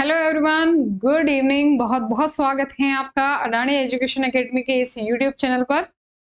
Hello everyone, good evening. बहुत बहुत स्वागत है आपका अडानी एजुकेशन एकेडमी के इस यूट्यूब चैनल पर।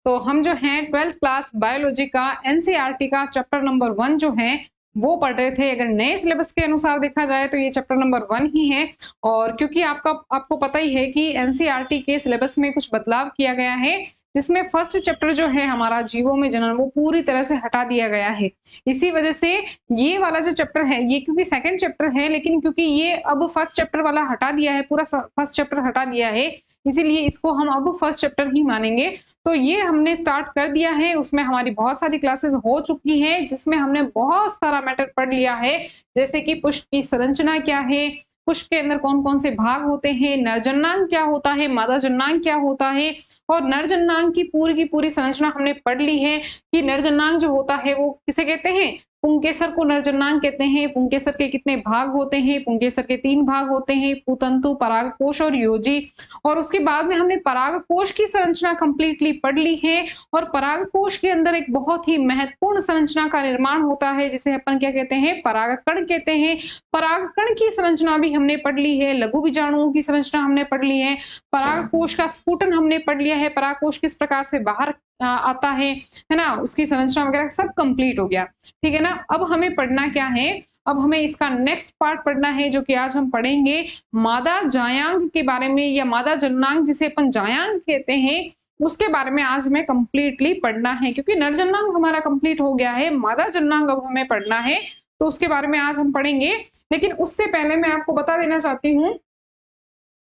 तो हम जो हैं 12th क्लास बायोलॉजी का एनसीईआरटी का चैप्टर नंबर 1 जो है वो पढ़ रहे थे। अगर नए सिलेबस के अनुसार देखा जाए तो ये चैप्टर नंबर 1 ही है। और क्योंकि आपको पता ही है कि एनसीईआरटी के सिलेबस में कुछ बदलाव किया गया है, जिसमें फर्स्ट चैप्टर जो है हमारा जीवों में जनन वो पूरी तरह से हटा दिया गया है। इसी वजह से ये वाला जो चैप्टर है, ये क्योंकि सेकंड चैप्टर है, लेकिन क्योंकि ये अब फर्स्ट चैप्टर वाला हटा दिया है, पूरा फर्स्ट चैप्टर हटा दिया है, इसीलिए इसको हम अब फर्स्ट चैप्टर ही मानेंगे। तो ये हमने स्टार्ट कर दिया है, उसमें हमारी बहुत सारी क्लासेस हो चुकी हैं, जिसमें हमने बहुत सारा मैटर पढ़ लिया है। जैसे कि पुष्प की संरचना क्या है, पुष्प के अंदर कौन कौन से भाग होते हैं, नरजन्नांग क्या होता है, मादा जन्नांग क्या होता है, और नरजन्नांग की पूरी संरचना हमने पढ़ ली है कि नरजन्नांग जो होता है वो किसे कहते हैं, पुंकेसर को नरजन्नांग कहते हैं। पुंकेसर के कितने भाग होते हैं? पुंकेसर के 3 भाग होते हैं, पुतंतु, परागकोश और योजी। और उसके बाद में हमने परागकोश की संरचना कंप्लीटली पढ़ ली है। और परागकोश के अंदर एक बहुत ही महत्वपूर्ण संरचना का निर्माण होता है, जिसे अपन क्या कहते हैं, परागकण कहते हैं। परागकण की संरचना भी हमने पढ़ ली है, लघु बीजाणुओं की संरचना हमने पढ़ ली है, परागकोश का स्फुटन हमने पढ़ लिया है, परागकोश किस प्रकार से बाहर आता है ना, उसकी संरचना वगैरह सब कंप्लीट हो गया। ठीक है ना। अब हमें पढ़ना क्या है, अब हमें इसका नेक्स्ट पार्ट पढ़ना है, जो कि आज हम पढ़ेंगे मादा जायांग के बारे में, या मादा जन्नांग जिसे अपन जायांग कहते हैं, उसके बारे में आज हमें कंप्लीटली पढ़ना है। क्योंकि नरजन्नांग हमारा कंप्लीट हो गया है, मादा जन्नांग अब हमें पढ़ना है, तो उसके बारे में आज हम पढ़ेंगे। लेकिन उससे पहले मैं आपको बता देना चाहती हूँ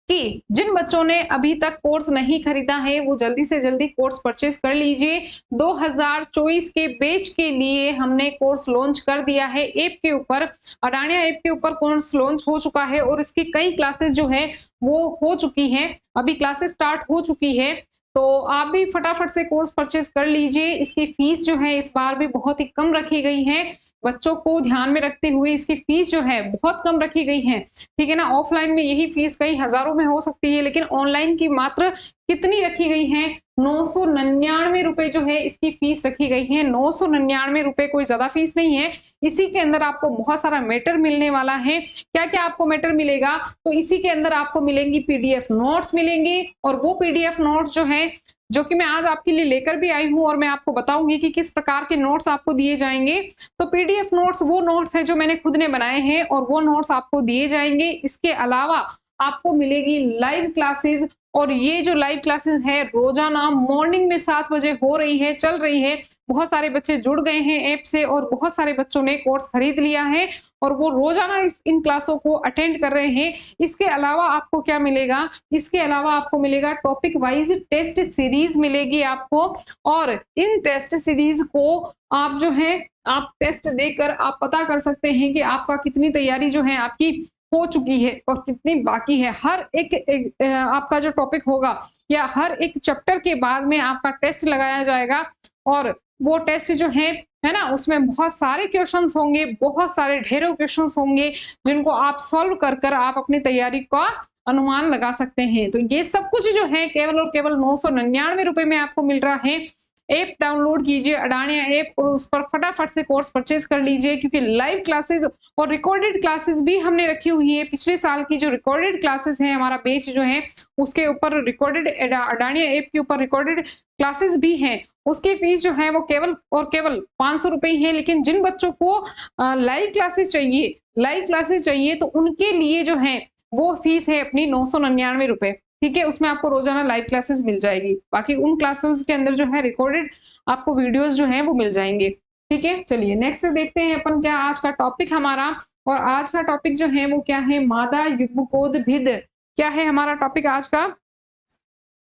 कि जिन बच्चों ने अभी तक कोर्स नहीं खरीदा है, वो जल्दी से जल्दी कोर्स परचेज कर लीजिए। 2024 के बैच के लिए हमने कोर्स लॉन्च कर दिया है ऐप के ऊपर। अडानिया ऐप के ऊपर कोर्स लॉन्च हो चुका है और इसकी कई क्लासेस जो है वो हो चुकी हैं। अभी क्लासेस स्टार्ट हो चुकी है, तो आप भी फटाफट से कोर्स परचेज कर लीजिए। इसकी फीस जो है इस बार भी बहुत ही कम रखी गई है। बच्चों को ध्यान में रखते हुए इसकी फीस जो है बहुत कम रखी गई है। ठीक है ना। ऑफलाइन में यही फीस कई हजारों में हो सकती है, लेकिन ऑनलाइन की मात्र कितनी रखी गई है, 999 रुपए जो है इसकी फीस रखी गई है। 999 रुपए कोई ज्यादा फीस नहीं है। इसी के अंदर आपको बहुत सारा मैटर मिलने वाला है। क्या क्या आपको मैटर मिलेगा, तो इसी के अंदर आपको मिलेंगी पीडीएफ नोट्स मिलेंगे। और वो पीडीएफ नोट्स जो है, जो कि मैं आज आपके लिए लेकर भी आई हूं, और मैं आपको बताऊंगी कि किस प्रकार के नोट्स आपको दिए जाएंगे। तो पीडीएफ नोट्स वो नोट्स हैं जो मैंने खुद ने बनाए हैं, और वो नोट्स आपको दिए जाएंगे। इसके अलावा आपको मिलेगी लाइव क्लासेस, और ये जो लाइव क्लासेस है रोजाना मॉर्निंग में 7 बजे हो रही है, चल रही है। बहुत सारे बच्चे जुड़ गए हैं ऐप से, और बहुत सारे बच्चों ने कोर्स खरीद लिया है, और वो रोजाना इन क्लासों को अटेंड कर रहे हैं। इसके अलावा आपको क्या मिलेगा, इसके अलावा आपको मिलेगा टॉपिक वाइज टेस्ट सीरीज मिलेगी आपको। और इन टेस्ट सीरीज को आप जो है, आप टेस्ट देकर आप पता कर सकते हैं कि आपका कितनी तैयारी जो है आपकी हो चुकी है और कितनी बाकी है। हर एक आपका जो टॉपिक होगा, या हर एक चैप्टर के बाद में आपका टेस्ट लगाया जाएगा, और वो टेस्ट जो है ना, उसमें बहुत सारे क्वेश्चंस होंगे, बहुत सारे ढेरों क्वेश्चंस होंगे, जिनको आप सॉल्व कर कर आप अपनी तैयारी का अनुमान लगा सकते हैं। तो ये सब कुछ जो है केवल और केवल 999 रुपए में आपको मिल रहा है। ऐप डाउनलोड कीजिए, अडानिया ऐप, और उस पर फटाफट से कोर्स परचेज कर लीजिए। क्योंकि लाइव क्लासेस और रिकॉर्डेड क्लासेस भी हमने रखी हुई है। पिछले साल की जो रिकॉर्डेड क्लासेस है, हमारा बैच जो है उसके ऊपर रिकॉर्डेड, अडानिया ऐप के ऊपर रिकॉर्डेड क्लासेस भी हैं। उसकी फीस जो है वो केवल और केवल 500 रुपए ही है। लेकिन जिन बच्चों को लाइव क्लासेस चाहिए, लाइव क्लासेस चाहिए, तो उनके लिए जो है वो फीस है अपनी 999 रुपए। ठीक है, उसमें आपको रोजाना लाइव क्लासेस मिल जाएगी। बाकी उन क्लासेस के अंदर जो है रिकॉर्डेड आपको वीडियोस जो हैं वो मिल जाएंगे। ठीक है, चलिए नेक्स्ट देखते हैं अपन क्या आज का टॉपिक हमारा। और आज का टॉपिक जो है वो क्या है, मादा युग्मकोद्भिद। क्या है हमारा टॉपिक आज का,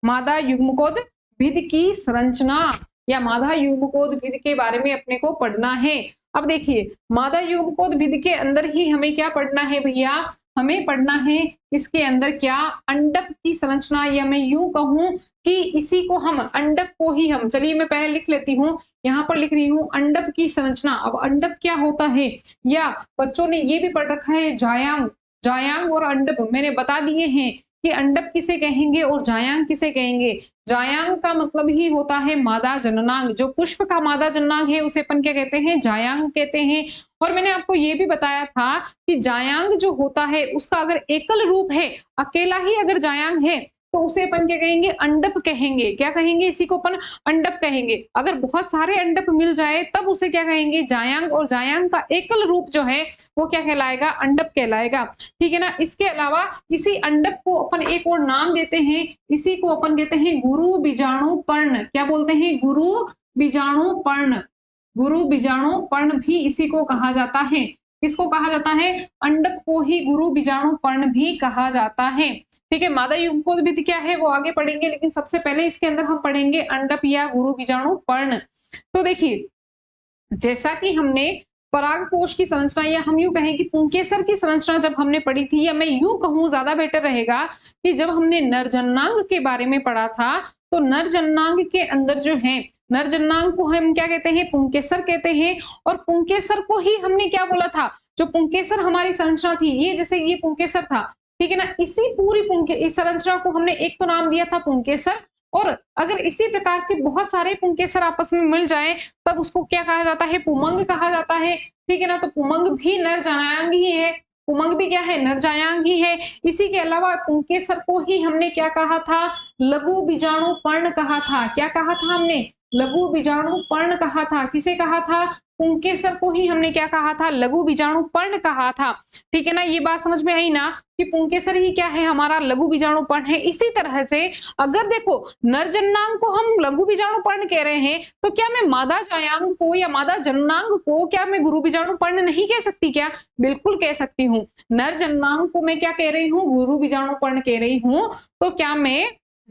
मादा युग्मकोद्भिद की संरचना, या मादा युग्मकोद्भिद के बारे में अपने को पढ़ना है। अब देखिए, मादा युग्मकोद्भिद के अंदर ही हमें क्या पढ़ना है भैया, हमें पढ़ना है इसके अंदर क्या, अंडक की संरचना, या मैं यूं कहूं कि इसी को हम अंडक को ही हम, चलिए मैं पहले लिख लेती हूँ, यहाँ पर लिख रही हूँ अंडक की संरचना। अब अंडक क्या होता है, या बच्चों ने ये भी पढ़ रखा है जायांग। जायांग और अंडक मैंने बता दिए हैं कि अंडप किसे कहेंगे और जायांग किसे कहेंगे। जायांग का मतलब ही होता है मादा जननांग, जो पुष्प का मादा जननांग है उसे अपन क्या कहते हैं, जायांग कहते हैं। और मैंने आपको ये भी बताया था कि जायांग जो होता है उसका अगर एकल रूप है, अकेला ही अगर जायांग है, तो उसे अपन क्या कहेंगे, अंडप कहेंगे। क्या कहेंगे, इसी को अपन अंडप कहेंगे। अगर बहुत सारे अंडप मिल जाए तब उसे क्या कहेंगे, जायांग, और जायांग का एकल रूप जो है वो क्या कहलाएगा, अंडप कहलाएगा। ठीक है ना। इसके अलावा इसी अंडप को अपन एक और नाम देते हैं, इसी को अपन कहते हैं गुरु बीजाणु पर्ण। क्या बोलते हैं, गुरु बीजाणु पर्ण। गुरु बीजाणु पर्ण भी इसी को कहा जाता है। किसको कहा जाता है, अंडप को ही गुरु बीजाणु पर्ण भी कहा जाता है। ठीक है। मादा युग्मकों विधि क्या है वो आगे पढ़ेंगे, लेकिन सबसे पहले इसके अंदर हम पढ़ेंगे अंडप या गुरु बीजाणु पर्ण। तो देखिए, जैसा कि हमने परागकोश की संरचना, या हम यूं कहें कि पुंकेसर की संरचना जब हमने पढ़ी थी, या मैं यूं कहूं ज्यादा बेटर रहेगा कि जब हमने नरजन्नांग के बारे में पढ़ा था, तो नरजन्नांग के अंदर जो है, नरजन्नांग को हम क्या कहते हैं, पुंकेसर कहते हैं। और पुंकेसर को ही हमने क्या बोला था, जो पुंकेसर हमारी संरचना थी, ये जैसे ये पुंकेसर था, ठीक है ना, इसी पूरी इस संरचना को हमने एक तो नाम दिया था पुंकेसर। और अगर इसी प्रकार के बहुत सारे पुंकेसर आपस में मिल जाए तब उसको क्या कहा जाता है, पुमंग कहा जाता है। ठीक है ना। तो पुमंग भी नरजायांग ही है, पुमंग भी क्या है, नरजायांग ही है। इसी के अलावा पुंकेसर को ही हमने क्या कहा था, लघु बीजाणु पर्ण कहा था। क्या कहा था हमने, लघु बीजाणु पर्ण कहा था। किसे कहा था, पुंकेसर को ही हमने क्या कहा था, लघु बीजाणु पर्ण कहा था। ठीक है ना। ये बात समझ में आई ना कि पुंकेसर ही क्या है, हमारा लघु बीजाणु पर्ण है। इसी तरह से अगर देखो नरजन्नांग को हम लघु बीजाणु पर्ण कह रहे हैं, तो क्या मैं मादा जायांग को या मादा जननांग को क्या मैं गुरु बीजाणु पर्ण नहीं कह सकती क्या, बिल्कुल कह सकती हूँ। नरजन्नांग को मैं क्या कह रही हूँ, गुरु बीजाणु पर्ण कह रही हूँ। तो क्या मैं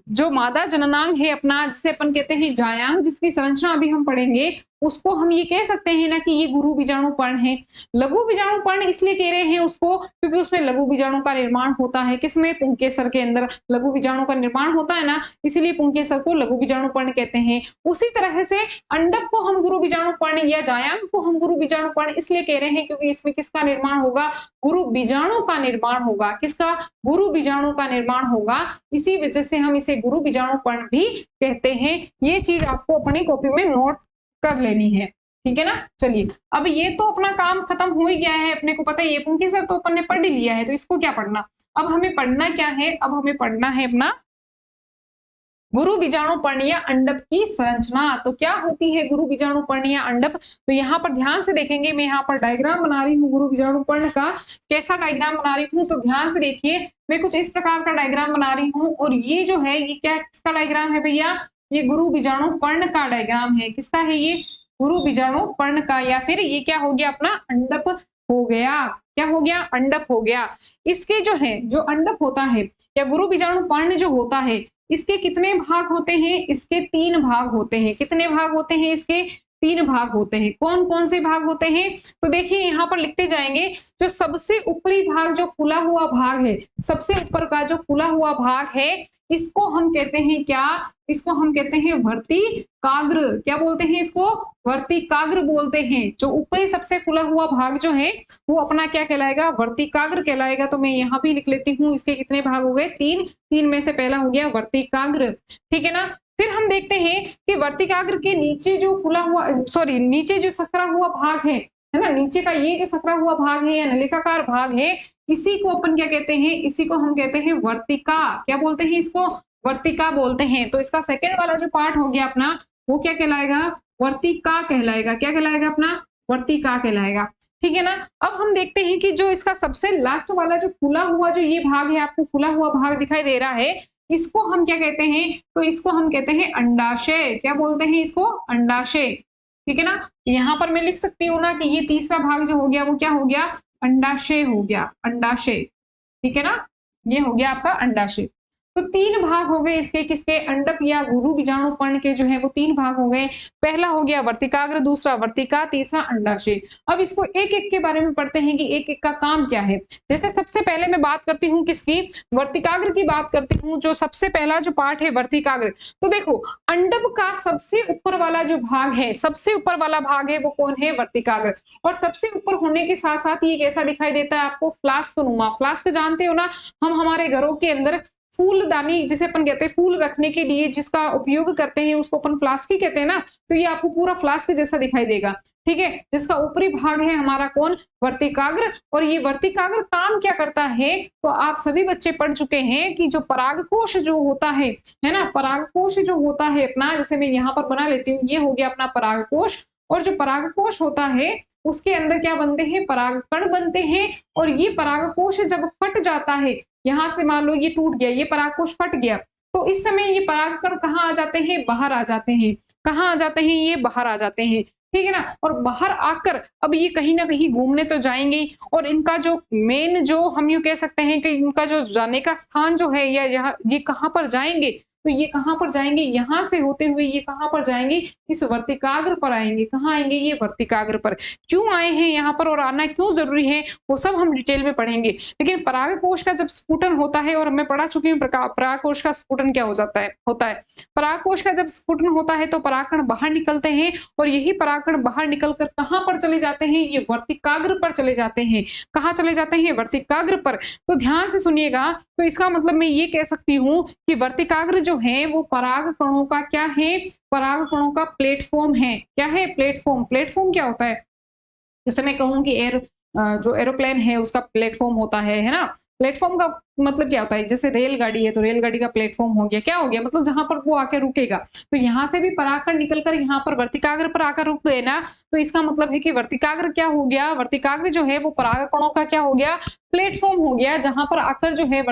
जो मादा जननांग है अपना, जिसे अपन कहते हैं जायांग, जिसकी संरचना अभी हम पढ़ेंगे, उसको हम ये कह सकते हैं ना कि ये गुरु बीजाणु पर्ण है। लघु बीजाणु पर्ण इसलिए कह रहे हैं उसको क्योंकि उसमें लघु बीजाणु का निर्माण होता है। किसमें, पुंकेसर के अंदर लघु बीजाणु का निर्माण होता है ना, इसीलिए पुंकेसर को लघु बीजाणु पर्ण कहते हैं। उसी तरह से अंडप को हम गुरु बीजाणु पर्ण या जायांग को हम गुरु बीजाणु पर्ण इसलिए कह रहे हैं क्योंकि इसमें किसका निर्माण होगा, गुरु बीजाणु का निर्माण होगा। किसका, गुरु बीजाणु का निर्माण होगा। इसी वजह से हम इसे गुरु बीजाणु पर्ण भी कहते हैं। ये चीज आपको अपनी कॉपी में नोट कर लेनी है। ठीक है ना। चलिए, अब ये तो अपना काम खत्म हो ही गया है, अपने को पता है ये पुंकेसर तो अपन ने पढ़ ही लिया है, तो इसको क्या पढ़ना। अब हमें पढ़ना क्या है, अब हमें पढ़ना है अपना गुरु बीजाणु पर्ण या अंडप की संरचना। तो क्या होती है गुरु बीजाणु पर्ण या अंडप, तो यहाँ पर ध्यान से देखेंगे। मैं यहाँ पर डायग्राम बना रही हूँ गुरु बीजाणु पर्ण का। कैसा डायग्राम बना रही हूँ, तो ध्यान से देखिए। मैं कुछ इस प्रकार का डायग्राम बना रही हूँ, और ये जो है ये क्या किसका डायग्राम है भैया, ये गुरु बीजाणु पर्ण का डायग्राम है। किसका है ये, गुरु बीजाणु पर्ण का। या फिर ये क्या हो गया, अपना अंडप हो गया। क्या हो गया, अंडप हो गया। इसके जो है, जो अंडप होता है या गुरु बीजाणु पर्ण जो होता है, इसके कितने भाग होते हैं, इसके 3 भाग होते हैं। कितने भाग होते हैं, इसके 3 भाग होते हैं। कौन कौन से भाग होते हैं, तो देखिए यहाँ पर लिखते जाएंगे। जो सबसे ऊपरी भाग, जो फूला हुआ भाग है, सबसे ऊपर का जो फूला हुआ भाग है, इसको हम कहते हैं क्या, इसको हम कहते हैं वर्तिकाग्र। क्या बोलते हैं इसको, वर्तिकाग्र बोलते हैं। जो ऊपरी सबसे फूला हुआ भाग जो है वो अपना क्या कहलाएगा, वर्तिकाग्र कहलाएगा। तो मैं यहाँ भी लिख लेती हूँ, इसके कितने भाग हो गए, 3। 3 में से पहला हो गया वर्तिकाग्र। ठीक है ना। फिर हम देखते हैं कि वर्तिकाग्र के नीचे जो फूला हुआ, सॉरी, नीचे जो सकरा हुआ भाग है ना, नीचे का ये जो सकरा हुआ भाग है या नलिकाकार भाग है, इसी को अपन क्या कहते हैं, इसी को हम कहते हैं वर्तिका। क्या बोलते हैं इसको, वर्तिका बोलते हैं। तो इसका सेकेंड वाला जो पार्ट हो गया अपना, वो क्या कहलाएगा, वर्तिका कहलाएगा। क्या कहलाएगा अपना, वर्तिका कहलाएगा। ठीक है ना। अब हम देखते हैं कि जो इसका सबसे लास्ट वाला जो फूला हुआ जो ये भाग है, आपको फूला हुआ भाग दिखाई दे रहा है, इसको हम क्या कहते हैं, तो इसको हम कहते हैं अंडाशय। क्या बोलते हैं इसको, अंडाशय। ठीक है ना। यहाँ पर मैं लिख सकती हूँ ना कि ये तीसरा भाग जो हो गया वो क्या हो गया, अंडाशय हो गया, अंडाशय। ठीक है ना, ये हो गया आपका अंडाशय। तो 3 भाग हो गए इसके, किसके, अंडप या गुरु बीजाणु पर्ण के जो है वो 3 भाग हो गए। पहला हो गया वर्तिकाग्र, दूसरा वर्तिका, तीसरा अंडाशय। अब इसको एक एक के बारे में पढ़ते हैं कि एक एक का काम क्या है। जैसे सबसे पहले मैं बात करती हूँ किसकी, वर्तिकाग्र की बात करती हूँ। जो सबसे पहला जो पार्ट है वर्तिकाग्र, तो देखो अंडप का सबसे ऊपर वाला जो भाग है, सबसे ऊपर वाला भाग है वो कौन है, वर्तिकाग्र। और सबसे ऊपर होने के साथ साथ ये कैसा दिखाई देता है आपको, फ्लास्क नुमा। फ्लास्क जानते हो ना, हम हमारे घरों के अंदर फूलदानी जिसे अपन कहते हैं फूल रखने के लिए जिसका उपयोग करते हैं उसको अपन फ्लास्क ही कहते हैं ना, तो ये आपको पूरा फ्लास्क जैसा दिखाई देगा, ठीक है। जिसका ऊपरी भाग है हमारा कौन, वर्तिकाग्र। और ये वर्तिकाग्र काम क्या करता है, तो आप सभी बच्चे पढ़ चुके हैं कि जो परागकोश जो होता है ना, परागकोश जो होता है अपना, जैसे मैं यहाँ पर बना लेती हूँ, ये हो गया अपना परागकोश। और जो परागकोश होता है उसके अंदर क्या बनते हैं, परागकण बनते हैं। और ये परागकोश जब फट जाता है, यहाँ से मान लो ये टूट गया, ये परागकोश फट गया, तो इस समय ये परागकण कहाँ आ जाते हैं, बाहर आ जाते हैं। कहाँ आ जाते हैं, ये बाहर आ जाते हैं, ठीक है ना। और बाहर आकर अब ये कहीं ना कहीं घूमने तो जाएंगे, और इनका जो मेन जो हम यूं कह सकते हैं कि इनका जो जाने का स्थान जो है, या यहाँ ये कहाँ पर जाएंगे, तो ये कहाँ पर जाएंगे, यहाँ से होते हुए ये कहाँ पर जाएंगे, इस वर्तिकाग्र पर आएंगे। कहाँ आएंगे, ये वर्तिकाग्र पर। क्यों आए हैं यहाँ पर और आना क्यों जरूरी है, वो सब हम डिटेल में पढ़ेंगे। लेकिन परागकोश का जब स्फुटन होता है, और मैं पढ़ा चुकी हूँ परागकोश का स्फुटन क्या हो जाता है, होता है परागकोश का जब स्फुटन होता है तो परागकण बाहर निकलते हैं, और यही परागकण बाहर निकलकर कहाँ पर चले जाते हैं, ये वर्तिकाग्र पर चले जाते हैं। कहाँ चले जाते हैं, वर्तिकाग्र पर। तो ध्यान से सुनिएगा, तो इसका मतलब मैं ये कह सकती हूँ कि वर्तिकाग्र जो है वो पराग कणों का क्या है, पराग कणों का प्लेटफॉर्म है। क्या है, प्लेटफॉर्म। प्लेटफॉर्म क्या होता है, जैसे मैं कहूँ कि जो एरोप्लेन है उसका प्लेटफॉर्म होता है ना। प्लेटफॉर्म का मतलब क्या होता है, जैसे रेलगाड़ी है तो रेलगाड़ी का प्लेटफॉर्म हो गया, क्या हो गया, मतलब जहां पर वो आके रुकेगा। तो यहाँ से भी परागकण निकलकर यहाँ पर वर्तिकाग्र पर आकर रुक गए ना, तो इसका मतलब है कि वर्तिकाग्र क्या हो गया, वर्तिकाग्र जो है वो परागकणों का क्या हो गया, प्लेटफॉर्म हो गया, जहां पर आकर जो है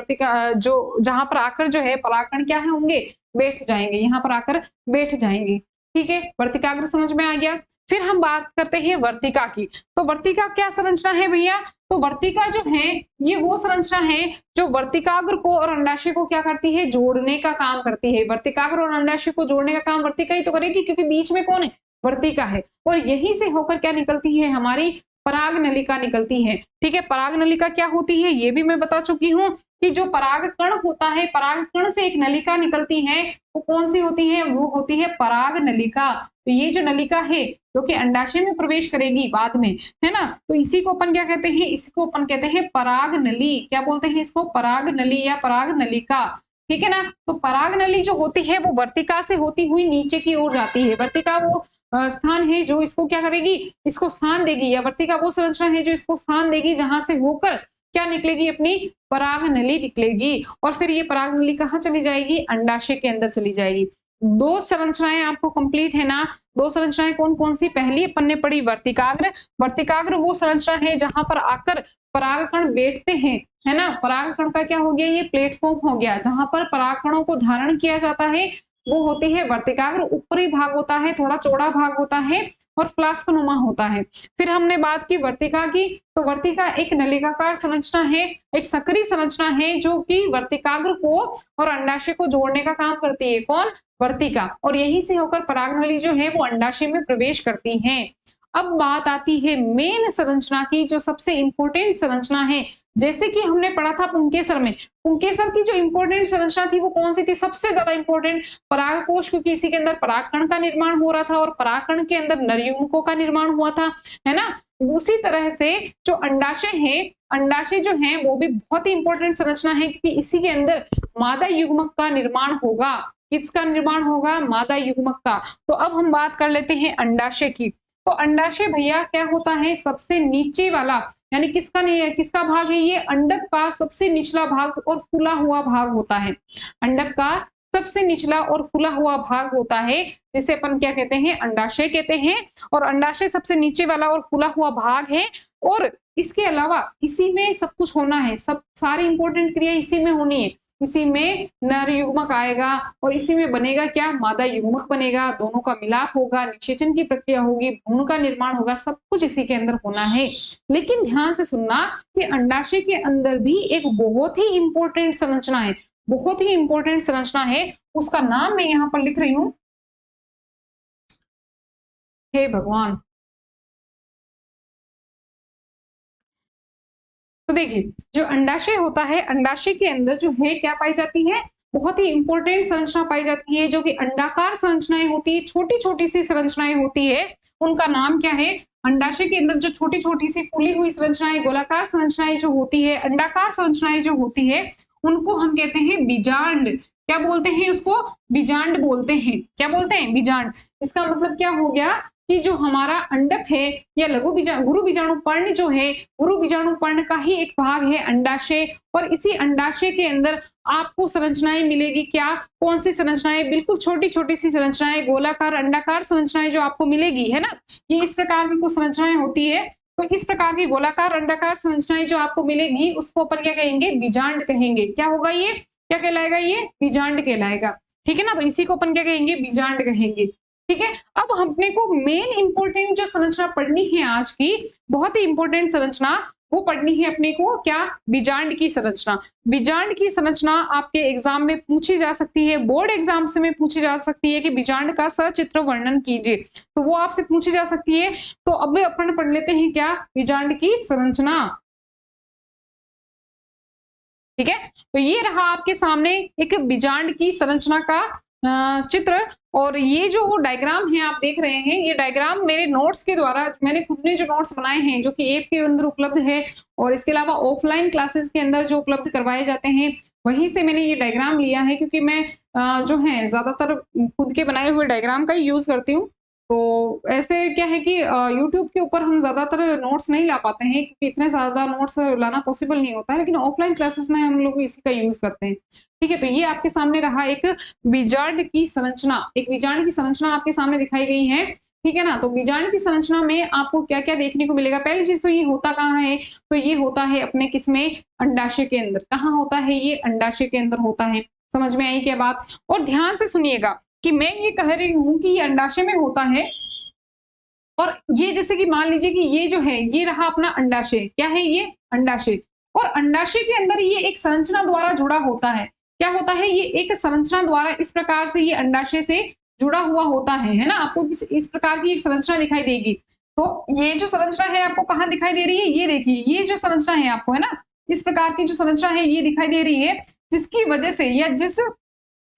जहां पर आकर जो है परागकण क्या है होंगे, बैठ जाएंगे, यहाँ पर आकर बैठ जाएंगे। ठीक है, वर्तिकाग्र समझ में आ गया। फिर हम बात करते हैं वर्तिका की। तो वर्तिका क्या संरचना है भैया, तो वर्तिका जो है ये वो संरचना है जो वर्तिकाग्र को और अंडाशय को क्या करती है, जोड़ने का काम करती है। वर्तिकाग्र और अंडाशय को जोड़ने का काम वर्तिका ही तो करेगी, क्योंकि बीच में कौन है, वर्तिका है। और यहीं से होकर क्या निकलती है, हमारी पराग नलिका निकलती है। ठीक है, पराग नलिका क्या होती है ये भी मैं बता चुकी हूँ कि जो पराग कण होता है, पराग कण से एक नलिका निकलती है, वो कौन सी होती है, वो होती है पराग नलिका। तो ये जो नलिका है जो कि अंडाशय में प्रवेश करेगी बाद में, है ना, तो इसी को अपन क्या कहते हैं, इसको अपन कहते हैं पराग नली। क्या बोलते हैं इसको, पराग नली या पराग नलिका। ठीक है ना। तो पराग नली जो होती है वो वर्तिका से होती हुई नीचे की ओर जाती है। वर्तिका वो स्थान है जो इसको क्या करेगी, इसको स्थान देगी, या वर्तिका वो संरचना है जो इसको स्थान देगी जहां से होकर क्या निकलेगी, अपनी पराग नली निकलेगी। और फिर ये पराग नली कहाँ चली जाएगी, अंडाशय के अंदर चली जाएगी। दो संरचनाएं आपको कंप्लीट है ना, दो संरचनाएं कौन कौन सी, पहली अपन ने पढ़ी वर्तिकाग्र। वर्तिकाग्र वो संरचना है जहां पर आकर परागकण बैठते हैं, है ना। परागकण का क्या हो गया, ये प्लेटफॉर्म हो गया जहां पर परागकणों को धारण किया जाता है, वो होती है वर्तिकाग्र। ऊपरी भाग होता है, थोड़ा चौड़ा भाग होता है और फ्लास्क नुमा होता है। फिर हमने बात की वर्तिका की, तो वर्तिका एक नलिकाकार संरचना है, एक सक्रिय संरचना है जो कि वर्तिकाग्र को और अंडाशय को जोड़ने का काम करती है। कौन, वर्तिका। और यहीं से होकर परागनली जो है वो अंडाशय में प्रवेश करती है। अब बात आती है मेन संरचना की, जो सबसे इंपॉर्टेंट संरचना है। जैसे कि हमने पढ़ा था पुंकेसर में, पुंकेसर की जो इंपॉर्टेंट संरचना थी वो कौन सी थी, सबसे ज्यादा इंपॉर्टेंट परागकोश, क्योंकि इसी के अंदर परागकण का निर्माण हो रहा था और परागकण के अंदर नरयुग्मकों का निर्माण हुआ था, है ना। उसी तरह से जो अंडाशय है, अंडाशय जो है वो भी बहुत ही इंपॉर्टेंट संरचना है, क्योंकि इसी के अंदर मादा युग्मक का निर्माण होगा। किसका निर्माण होगा, मादा युग्मक का। तो अब हम बात कर लेते हैं अंडाशय की। तो अंडाशय भैया क्या होता है, सबसे नीचे वाला, यानी किसका नहीं है, किसका भाग है, ये अंडक का सबसे निचला भाग और फूला हुआ भाग होता है। अंडक का सबसे निचला और फूला हुआ भाग होता है, जिसे अपन क्या कहते हैं, अंडाशय कहते हैं। और अंडाशय सबसे नीचे वाला और फूला हुआ भाग है। और इसके अलावा इसी में सब कुछ होना है, सब सारी इंपॉर्टेंट क्रिया इसी में होनी है। इसी में नर युग्मक आएगा और इसी में बनेगा क्या, मादा युग्मक बनेगा। दोनों का मिलाप होगा, निषेचन की प्रक्रिया होगी, भ्रूण का निर्माण होगा, सब कुछ इसी के अंदर होना है। लेकिन ध्यान से सुनना कि अंडाशय के अंदर भी एक बहुत ही इंपॉर्टेंट संरचना है, बहुत ही इंपॉर्टेंट संरचना है। उसका नाम मैं यहाँ पर लिख रही हूं, हे भगवान। तो देखिए, जो अंडाशय होता है, अंडाशय के अंदर जो है क्या पाई जाती है, बहुत ही इंपॉर्टेंट संरचना पाई जाती है, जो कि अंडाकार संरचनाएं होती है, छोटी छोटी सी संरचनाएं होती है। उनका नाम क्या है, अंडाशय के अंदर जो छोटी छोटी सी फूली हुई संरचनाएं, गोलाकार संरचनाएं जो होती है, अंडाकार संरचनाएं जो होती है, उनको हम कहते हैं बीजांड। क्या बोलते हैं उसको? बीजांड बोलते हैं। क्या बोलते हैं? बीजांड। इसका मतलब क्या हो गया कि जो हमारा अंडक है या गुरु बीजाणु पर्ण जो है, गुरु बीजाणु पर्ण का ही एक भाग है अंडाशय, और इसी अंडाशय के अंदर आपको संरचनाएं मिलेगी। क्या? कौन सी संरचनाएं? बिल्कुल छोटी-छोटी सी संरचनाएं, गोलाकार, अंडाकार संरचनाएं जो आपको मिलेगी, है ना? ये इस प्रकार की कुछ संरचनाएं होती है। तो इस प्रकार की गोलाकार, अंडाकार संरचनाएं जो आपको मिलेगी, उसको अपन क्या कहेंगे? बीजांड कहेंगे। क्या होगा ये? क्या कहलाएगा ये? बीजांड कहलाएगा। ठीक है ना? तो इसी को अपन क्या कहेंगे? बीजांड कहेंगे। ठीक है? अब अपने को मेन इंपॉर्टेंट जो संरचना पढ़नी है आज की, बहुत ही इंपॉर्टेंट संरचना, वो पढ़नी है अपने को। क्या? बीजांड की संरचना। बीजांड की संरचना आपके एग्जाम में पूछी जा सकती है, बोर्ड एग्जाम से में पूछी जा सकती है कि बीजांड का सचित्र वर्णन कीजिए, तो वो आपसे पूछी जा सकती है। तो अब अपन पढ़ लेते हैं क्या? बीजांड की संरचना। ठीक है? तो ये रहा आपके सामने एक बीजांड की संरचना का चित्र, और ये जो डायग्राम है आप देख रहे हैं, ये डायग्राम मेरे नोट्स के द्वारा, मैंने खुद ने जो नोट्स बनाए हैं, जो कि ऐप के अंदर उपलब्ध है, और इसके अलावा ऑफलाइन क्लासेस के अंदर जो उपलब्ध करवाए जाते हैं, वहीं से मैंने ये डायग्राम लिया है, क्योंकि मैं जो है ज्यादातर खुद के बनाए हुए डायग्राम का ही यूज करती हूँ। तो ऐसे क्या है कि यूट्यूब के ऊपर हम ज्यादातर नोट्स नहीं ला पाते हैं, क्योंकि इतने ज्यादा नोट्स लाना पॉसिबल नहीं होता है, लेकिन ऑफलाइन क्लासेस में हम लोग इसी का यूज करते हैं। ठीक है? तो ये आपके सामने रहा एक बीजांड की संरचना, एक बीजांड की संरचना आपके सामने दिखाई गई है। ठीक है ना? तो बीजांड की संरचना में आपको क्या-क्या देखने को मिलेगा? पहली चीज तो ये होता कहाँ है? तो ये होता है अपने किसमें? अंडाशय के अंदर। कहाँ होता है ये? अंडाशय के अंदर होता है। समझ में आई क्या बात? और ध्यान से सुनिएगा कि मैं ये कह रही हूँ कि ये अंडाशय में होता है, और ये जैसे कि मान लीजिए कि ये जो है, ये रहा अपना अंडाशय। क्या है ये? अंडाशय। और अंडाशय के अंदर ये एक संरचना द्वारा जुड़ा होता है। क्या होता है? ये एक संरचना द्वारा इस प्रकार से ये अंडाशय से जुड़ा हुआ होता है ना? आपको इस प्रकार की एक संरचना दिखाई देगी। तो ये जो संरचना है आपको कहाँ दिखाई दे रही है? ये देखिए, ये जो संरचना है आपको, है ना? इस प्रकार की जो संरचना है ये दिखाई दे रही है, जिसकी वजह से, या जिस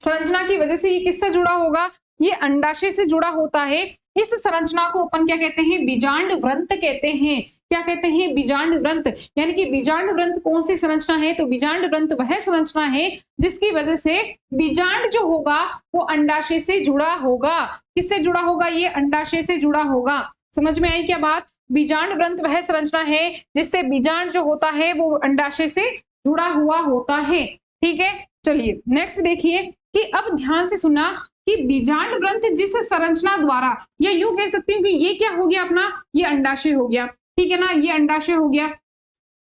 संरचना की वजह से ये किससे जुड़ा होगा? ये अंडाशय से जुड़ा होता है। इस संरचना को अपन क्या कहते हैं? बीजांड व्रंत कहते हैं। क्या कहते हैं? बीजांड व्रंत। यानी कि बीजांड व्रंत कौन सी संरचना है? तो बीजांड व्रंत वह संरचना है जिसकी वजह से बीजांड जो होगा वो अंडाशय से जुड़ा होगा। किससे जुड़ा होगा? ये अंडाशय से जुड़ा होगा। समझ में आई क्या बात? बीजांड व्रंत वह संरचना है जिससे बीजांड जो होता है वो अंडाशय से जुड़ा हुआ होता है। ठीक है? चलिए नेक्स्ट देखिए कि अब ध्यान से सुनना कि बीजांड व्रंत जिस संरचना द्वारा, या यूं कह सकती हूँ कि ये क्या हो गया अपना? ये अंडाशय हो गया। ठीक है ना? ये अंडाशय हो गया।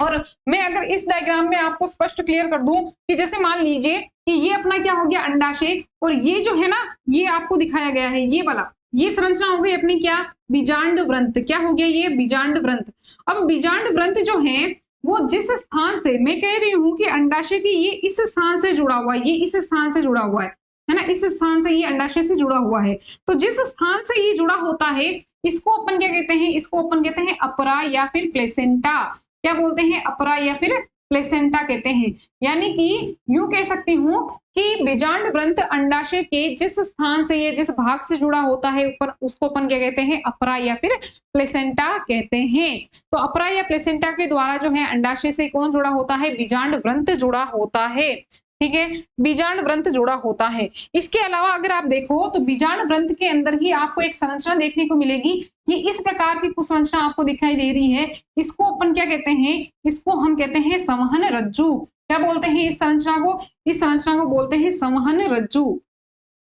और मैं अगर इस डायग्राम में आपको स्पष्ट क्लियर कर दूं कि जैसे मान लीजिए कि ये अपना क्या हो गया? अंडाशय, और ये जो है ना, ये आपको दिखाया गया है, ये वाला, ये संरचना हो गई अपनी क्या? बीजांड व्रंत। क्या हो गया? ये बीजांड व्रंत। अब बीजांड व्रंत जो है वो जिस स्थान से, मैं कह रही हूँ कि अंडाशय की ये इस स्थान से जुड़ा हुआ है, ये इस स्थान से जुड़ा हुआ है ना? इस स्थान से ये अंडाशय से जुड़ा हुआ है। तो जिस स्थान से ये जुड़ा होता है, इसको अपन क्या कहते हैं? इसको अपन कहते हैं अपरा या फिर प्लेसेंटा। क्या बोलते हैं? अपरा या फिर प्लेसेंटा कहते हैं। यानी कि यूं कह सकती हूँ कि बीजांड व्रंत अंडाशय के जिस स्थान से, ये जिस भाग से जुड़ा होता है ऊपर, उसको अपन क्या कहते हैं? अपरा या फिर प्लेसेंटा कहते हैं। तो अपरा या प्लेसेंटा के द्वारा जो है अंडाशय से कौन जुड़ा होता है? बीजांड व्रंत जुड़ा होता है। ठीक है? बीजांड व्रंत जुड़ा होता है। इसके अलावा अगर आप देखो तो बीजांड व्रंत के अंदर ही आपको एक संरचना देखने को मिलेगी। ये इस प्रकार की कुछ संरचना आपको दिखाई दे रही है। इसको अपन क्या कहते हैं? इसको हम कहते हैं संवहन रज्जु। क्या बोलते हैं इस संरचना को? इस संरचना को बोलते हैं संवहन रज्जु।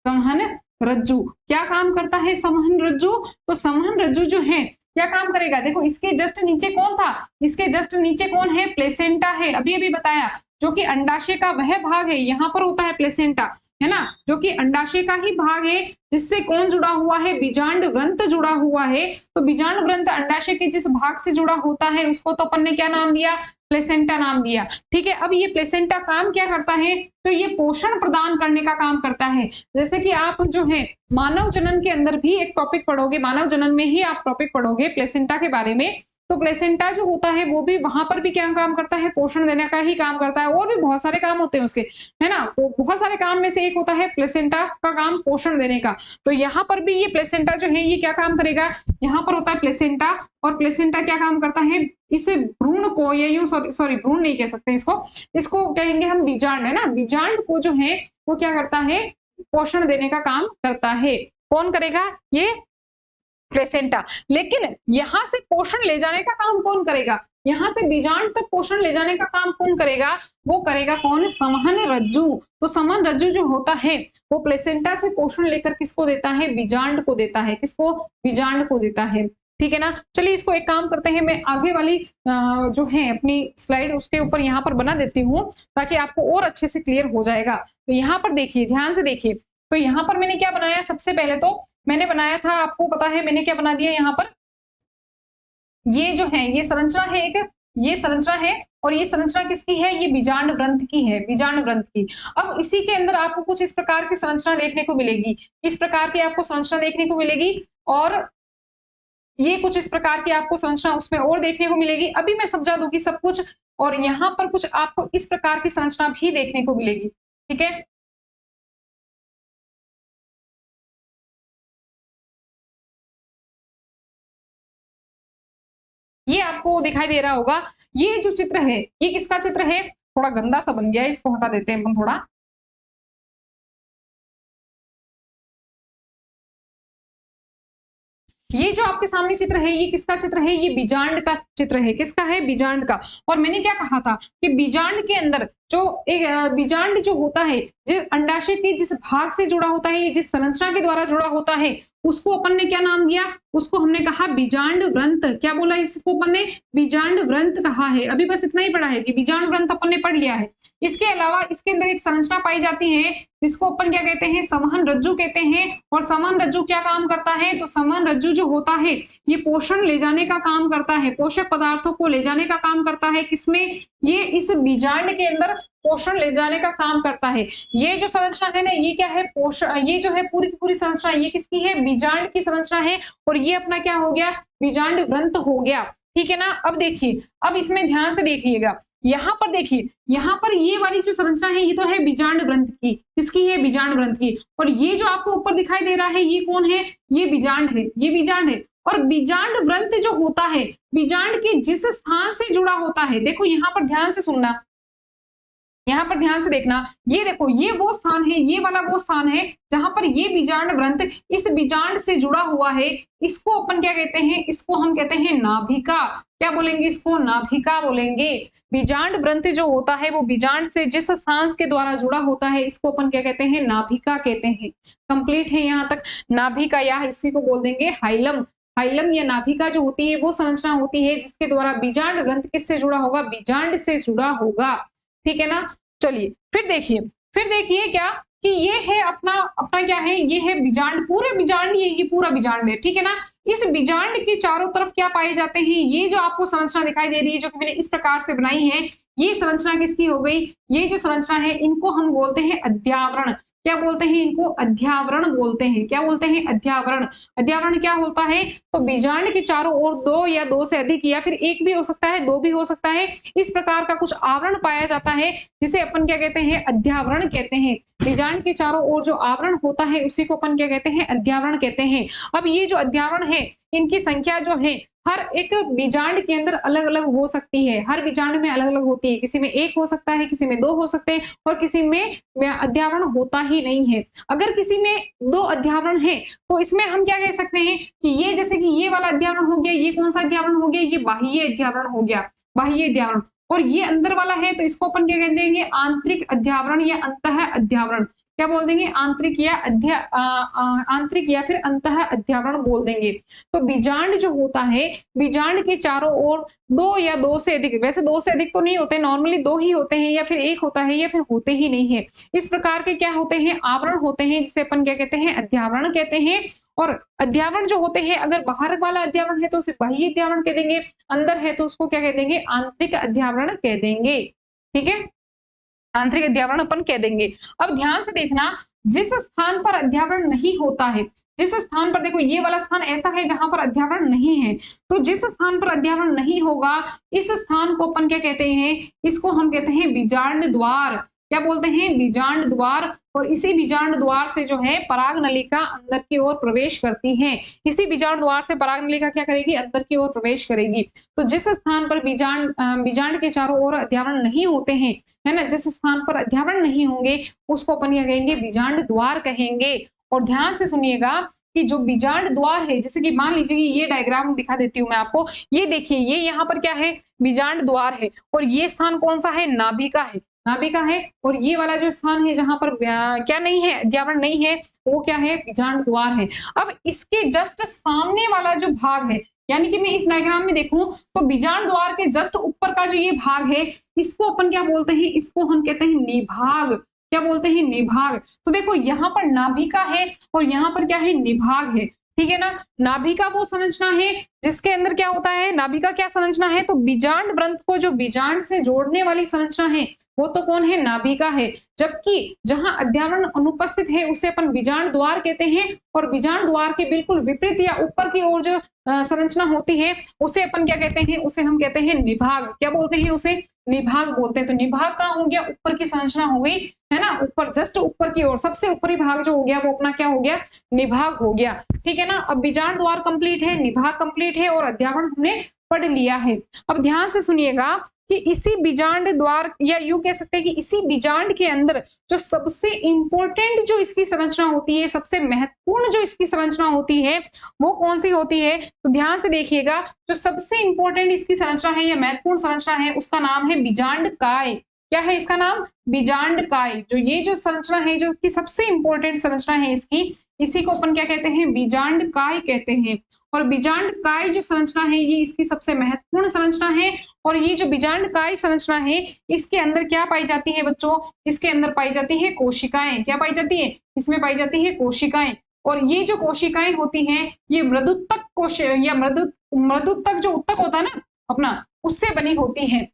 संवहन रज्जु क्या काम करता है संवहन रज्जु? तो संवहन रज्जु जो है क्या काम करेगा? देखो इसके जस्ट नीचे कौन था? इसके जस्ट नीचे कौन है? प्लेसेंटा है। अभी अभी बताया, जो कि अंडाशय का वह भाग है, यहाँ पर होता है प्लेसेंटा, है ना? जो कि अंडाशय का ही भाग है, जिससे कौन जुड़ा हुआ है? बीजांड व्रंत जुड़ा हुआ है। तो बीजांड व्रंत अंडाशय के जिस भाग से जुड़ा होता है उसको तो अपन ने क्या नाम दिया? प्लेसेंटा नाम दिया। ठीक है? अब ये प्लेसेंटा काम क्या करता है? तो ये पोषण प्रदान करने का काम करता है। जैसे कि आप जो है मानव जनन के अंदर भी एक टॉपिक पढ़ोगे, मानव जनन में ही आप टॉपिक पढ़ोगे प्लेसेंटा के बारे में, तो प्लेसेंटा जो होता है वो भी वहां पर भी क्या काम करता है, पोषण देने का ही काम करता है। और भी बहुत सारे काम होते हैं उसके, है ना। तो बहुत सारे काम में से एक होता है प्लेसेंटा का काम पोषण देने का। तो यहाँ पर भी ये प्लेसेंटा जो है ये क्या काम करेगा, यहाँ पर होता है प्लेसेंटा, और प्लेसेंटा क्या काम करता है, इस भ्रूण को, या यूं सॉरी भ्रूण नहीं कह सकते इसको, इसको कहेंगे हम बीजांड, है ना। बीजांड को जो है वो क्या करता है, पोषण देने का काम करता है। कौन करेगा, ये प्लेसेंटा। लेकिन यहां से पोषण ले जाने का काम कौन करेगा, यहां से बीजांड तक पोषण ले जाने का काम कौन करेगा, वो करेगा कौन, संवहन रज्जु। तो संवहन रज्जु जो होता है वो प्लेसेंटा से पोषण लेकर किसको देता है, बीजांड को देता है। किसको, बीजांड को देता है। ठीक है ना। चलिए इसको एक काम करते हैं, मैं आगे वाली जो है अपनी स्लाइड उसके ऊपर यहाँ पर बना देती हूँ ताकि आपको और अच्छे से क्लियर हो जाएगा। तो यहाँ पर देखिए, ध्यान से देखिए। तो यहाँ पर मैंने क्या बनाया, सबसे पहले तो मैंने बनाया था, आपको पता है मैंने क्या बना दिया यहाँ पर, ये जो है ये संरचना है एक, ये संरचना है, और ये संरचना किसकी है, ये बीजांड ग्रंथ की है, बीजांड ग्रंथ की। अब इसी के अंदर आपको कुछ इस प्रकार की संरचना देखने को मिलेगी, इस प्रकार की आपको संरचना देखने को मिलेगी, और ये कुछ इस प्रकार की आपको संरचना उसमें और देखने को मिलेगी। अभी मैं समझा दूंगी सब कुछ, और यहाँ पर कुछ आपको इस प्रकार की संरचना भी देखने को मिलेगी। ठीक है। ये आपको दिखाई दे रहा होगा, ये जो चित्र है ये किसका चित्र है, थोड़ा गंदा सा बन गया है, इसको हटा देते हैं अपन थोड़ा। ये जो आपके सामने चित्र है ये किसका चित्र है, ये बीजांड का चित्र है। किसका है, बीजांड का। और मैंने क्या कहा था कि बीजांड के अंदर जो एक बीजांड जो होता है, जिस अंडाशय के जिस भाग से जुड़ा होता है, जिस संरचना के द्वारा जुड़ा होता है, उसको अपन ने क्या नाम दिया, उसको हमने कहा बीजांड व्रंत। क्या बोला इसको अपन ने, बीजांड व्रंत कहा है। अभी बस इतना ही पढ़ा है कि बीजांड व्रंत अपन ने पढ़ लिया है। इसके अलावा इसके अंदर एक संरचना पाई जाती है जिसको अपन क्या कहते हैं, संवहन रज्जु कहते हैं। और संवहन रज्जु क्या काम करता है, तो संवहन रज्जु जो होता है ये पोषण ले जाने का काम करता है, पोषक पदार्थों को ले जाने का काम करता है। किसमें, ये इस बीजांड के अंदर पोषण ले जाने का काम करता है। ये जो संरचना है ना, ये क्या है, पोषण, ये जो है पूरी की पूरी संरचना ये किसकी है, बीजांड की संरचना है। और ये अपना क्या हो गया, बीजांड व्रंत हो गया। ठीक है ना। अब देखिए, अब इसमें ध्यान से देखिएगा, यहाँ पर देखिए, यहाँ पर ये वाली जो संरचना है ये तो है बीजांड ग्रंथ की, किसकी है, बीजांड ग्रंथ की। और ये जो आपको ऊपर दिखाई दे रहा है ये कौन है, ये बीजांड है, ये बीजांड है। और बीजांड व्रंत जो होता है, बीजांड के जिस स्थान से जुड़ा होता है, देखो यहाँ पर ध्यान से सुनना, यहाँ पर ध्यान से देखना, ये देखो ये वो स्थान है, ये वाला वो स्थान है जहां पर ये बीजांड ग्रंथ इस बीजांड से जुड़ा हुआ है। इसको अपन क्या कहते हैं, इसको हम कहते हैं नाभिका। क्या बोलेंगे, इसको नाभिका बोलेंगे। बीजांड ग्रंथ जो होता है वो बीजांड से जिस स्थान के द्वारा जुड़ा होता है इसको अपन क्या कहते हैं, नाभिका कहते हैं। कंप्लीट है यहाँ तक, नाभिका, या इसी को बोल देंगे हाइलम। हाइलम या नाभिका जो होती है वो संरचना होती है जिसके द्वारा बीजांड ग्रंथ किससे जुड़ा होगा, बीजांड से जुड़ा होगा। ठीक है ना। चलिए फिर देखिए क्या कि ये है अपना अपना क्या है, ये है बीजांड, पूरे बीजांड, ये पूरा बीजांड है। ठीक है ना। इस बीजांड के चारों तरफ क्या पाए जाते हैं, ये जो आपको संरचना दिखाई दे रही है जो कि मैंने इस प्रकार से बनाई है, ये संरचना किसकी हो गई, ये जो संरचना है इनको हम बोलते हैं अध्यावरण। क्या बोलते हैं इनको, अध्यावरण बोलते हैं। क्या बोलते हैं, अध्यावरण। अध्यावरण क्या होता है, तो बीजांड के चारों ओर दो या दो से अधिक, या फिर एक भी हो सकता है, दो भी हो सकता है, इस प्रकार का कुछ आवरण पाया जाता है जिसे अपन क्या कहते हैं, अध्यावरण कहते हैं। बीजांड के चारों ओर जो आवरण होता है उसी को अपन क्या कहते हैं, अध्यावरण कहते हैं। अब ये जो अध्यावरण है इनकी संख्या जो है हर एक बीजांड के अंदर अलग अलग हो सकती है, हर बीजांड में अलग अलग होती है। किसी में एक हो सकता है, किसी में दो हो सकते हैं, और किसी में अध्यावरण होता ही नहीं है। अगर किसी में दो अध्यावरण है तो इसमें हम क्या कह सकते हैं कि ये, जैसे कि ये वाला अध्यावरण हो गया, ये कौन सा अध्यावरण हो गया, ये बाह्य अध्यावरण हो गया, बाह्य अध्यावरण। और ये अंदर वाला है तो इसको अपन क्या कह देंगे, आंतरिक अध्यावरण या अंतः अध्यावरण। क्या बोल देंगे, आंतरिक या आंतरिक या फिर अंतः अध्यावरण बोल देंगे। तो बीजांड जो होता है, बीजांड के चारों ओर दो या दो से अधिक, वैसे दो से अधिक तो नहीं होते, नॉर्मली दो ही होते हैं, या फिर एक होता है, या फिर होते ही नहीं है। इस प्रकार के क्या होते हैं, आवरण होते हैं, जिसे अपन क्या कहते हैं, अध्यावरण कहते हैं। और अध्यावरण जो होते हैं, अगर बाहर वाला अध्यावरण है तो उसे बाह्य अध्यावरण कह देंगे, अंदर है तो उसको क्या कह देंगे, आंतरिक अध्यावरण कह देंगे। ठीक है, आंतरिक अध्यावरण अपन कह देंगे। अब ध्यान से देखना, जिस स्थान पर अध्यावरण नहीं होता है, जिस स्थान पर देखो ये वाला स्थान ऐसा है जहां पर अध्यावरण नहीं है, तो जिस स्थान पर अध्यावरण नहीं होगा इस स्थान को अपन क्या कहते हैं, इसको हम कहते हैं बीजांड द्वार। क्या बोलते हैं? बीजांड द्वार। और इसी बीजांड द्वार से जो है पराग नलिका अंदर की ओर प्रवेश करती है। इसी बीजांड द्वार से पराग नलिका क्या करेगी? अंदर की ओर प्रवेश करेगी। तो जिस स्थान पर बीजांड के चारों ओर अध्यावरण नहीं होते हैं, है ना, जिस स्थान पर अध्यावरण नहीं होंगे उसको अपन क्या कहेंगे? बीजांड द्वार कहेंगे। और ध्यान से सुनिएगा कि जो बीजांड द्वार है, जैसे कि मान लीजिए ये डायग्राम दिखा देती हूँ मैं आपको। ये देखिए, ये यहाँ पर क्या है? बीजांड द्वार है। और ये स्थान कौन सा है? नाभिका है। नाभिका है। और ये वाला जो स्थान है जहां पर क्या नहीं है? अध्यावरण नहीं है, वो क्या है? बीजांड द्वार है। अब इसके जस्ट सामने वाला जो भाग है, यानी कि मैं इस डायग्राम में देखूं तो बीजांड द्वार के जस्ट ऊपर का जो ये भाग है, इसको अपन क्या बोलते हैं? इसको हम कहते हैं निभाग। क्या बोलते हैं? निभाग। तो देखो यहाँ पर नाभिका है और यहाँ पर क्या है? निभाग है। ठीक है ना? नाभिका वो संरचना है जिसके अंदर क्या होता है? नाभिका क्या संरचना है? तो बीजांड ग्रंथ को जो बीजांड से जोड़ने वाली संरचना है वो तो कौन है? नाभिका है। जबकि जहां अध्यावरण अनुपस्थित है उसे अपन बीजांड द्वार कहते हैं। और बीजांड द्वार के बिल्कुल विपरीत या ऊपर की ओर जो संरचना होती है उसे अपन क्या कहते हैं? उसे हम कहते हैं निभाग। क्या बोलते हैं? उसे निभाग बोलते हैं। तो निभाग कहाँ हो गया? ऊपर की संरचना हो गई, है ना, ऊपर, जस्ट ऊपर की ओर, सबसे ऊपरी भाग जो हो गया वो अपना क्या हो गया? निभाग हो गया। ठीक है ना? अब बीजांड द्वार कंप्लीट है, निभाग कंप्लीट है और अध्यावरण हमने पढ़ लिया है। अब ध्यान से सुनिएगा कि इसी बीजांड द्वार, या यूं कह सकते हैं कि इसी बीजांड के अंदर जो सबसे इंपॉर्टेंट जो इसकी संरचना होती है, सबसे महत्वपूर्ण जो इसकी संरचना होती है, वो कौन सी होती है? तो ध्यान से देखिएगा, जो सबसे इंपॉर्टेंट इसकी संरचना है या महत्वपूर्ण संरचना है उसका नाम है बीजांड काय। क्या है इसका नाम? बीजांड काय। जो ये जो संरचना है, जो कि सबसे इंपॉर्टेंट संरचना है इसकी, इसी को अपन क्या कहते हैं? बीजांड काय कहते हैं। और बीजांड काय जो संरचना है ये इसकी सबसे महत्वपूर्ण संरचना है। और ये जो बीजांड काय संरचना है इसके अंदर क्या पाई जाती है बच्चों? इसके अंदर पाई जाती है कोशिकाएं। क्या पाई जाती है? इसमें पाई जाती है कोशिकाएं। और ये जो कोशिकाएं होती हैं ये मृदुतक कोश या मृदुतक, जो उत्तक होता है ना अपना, उससे बनी होती है,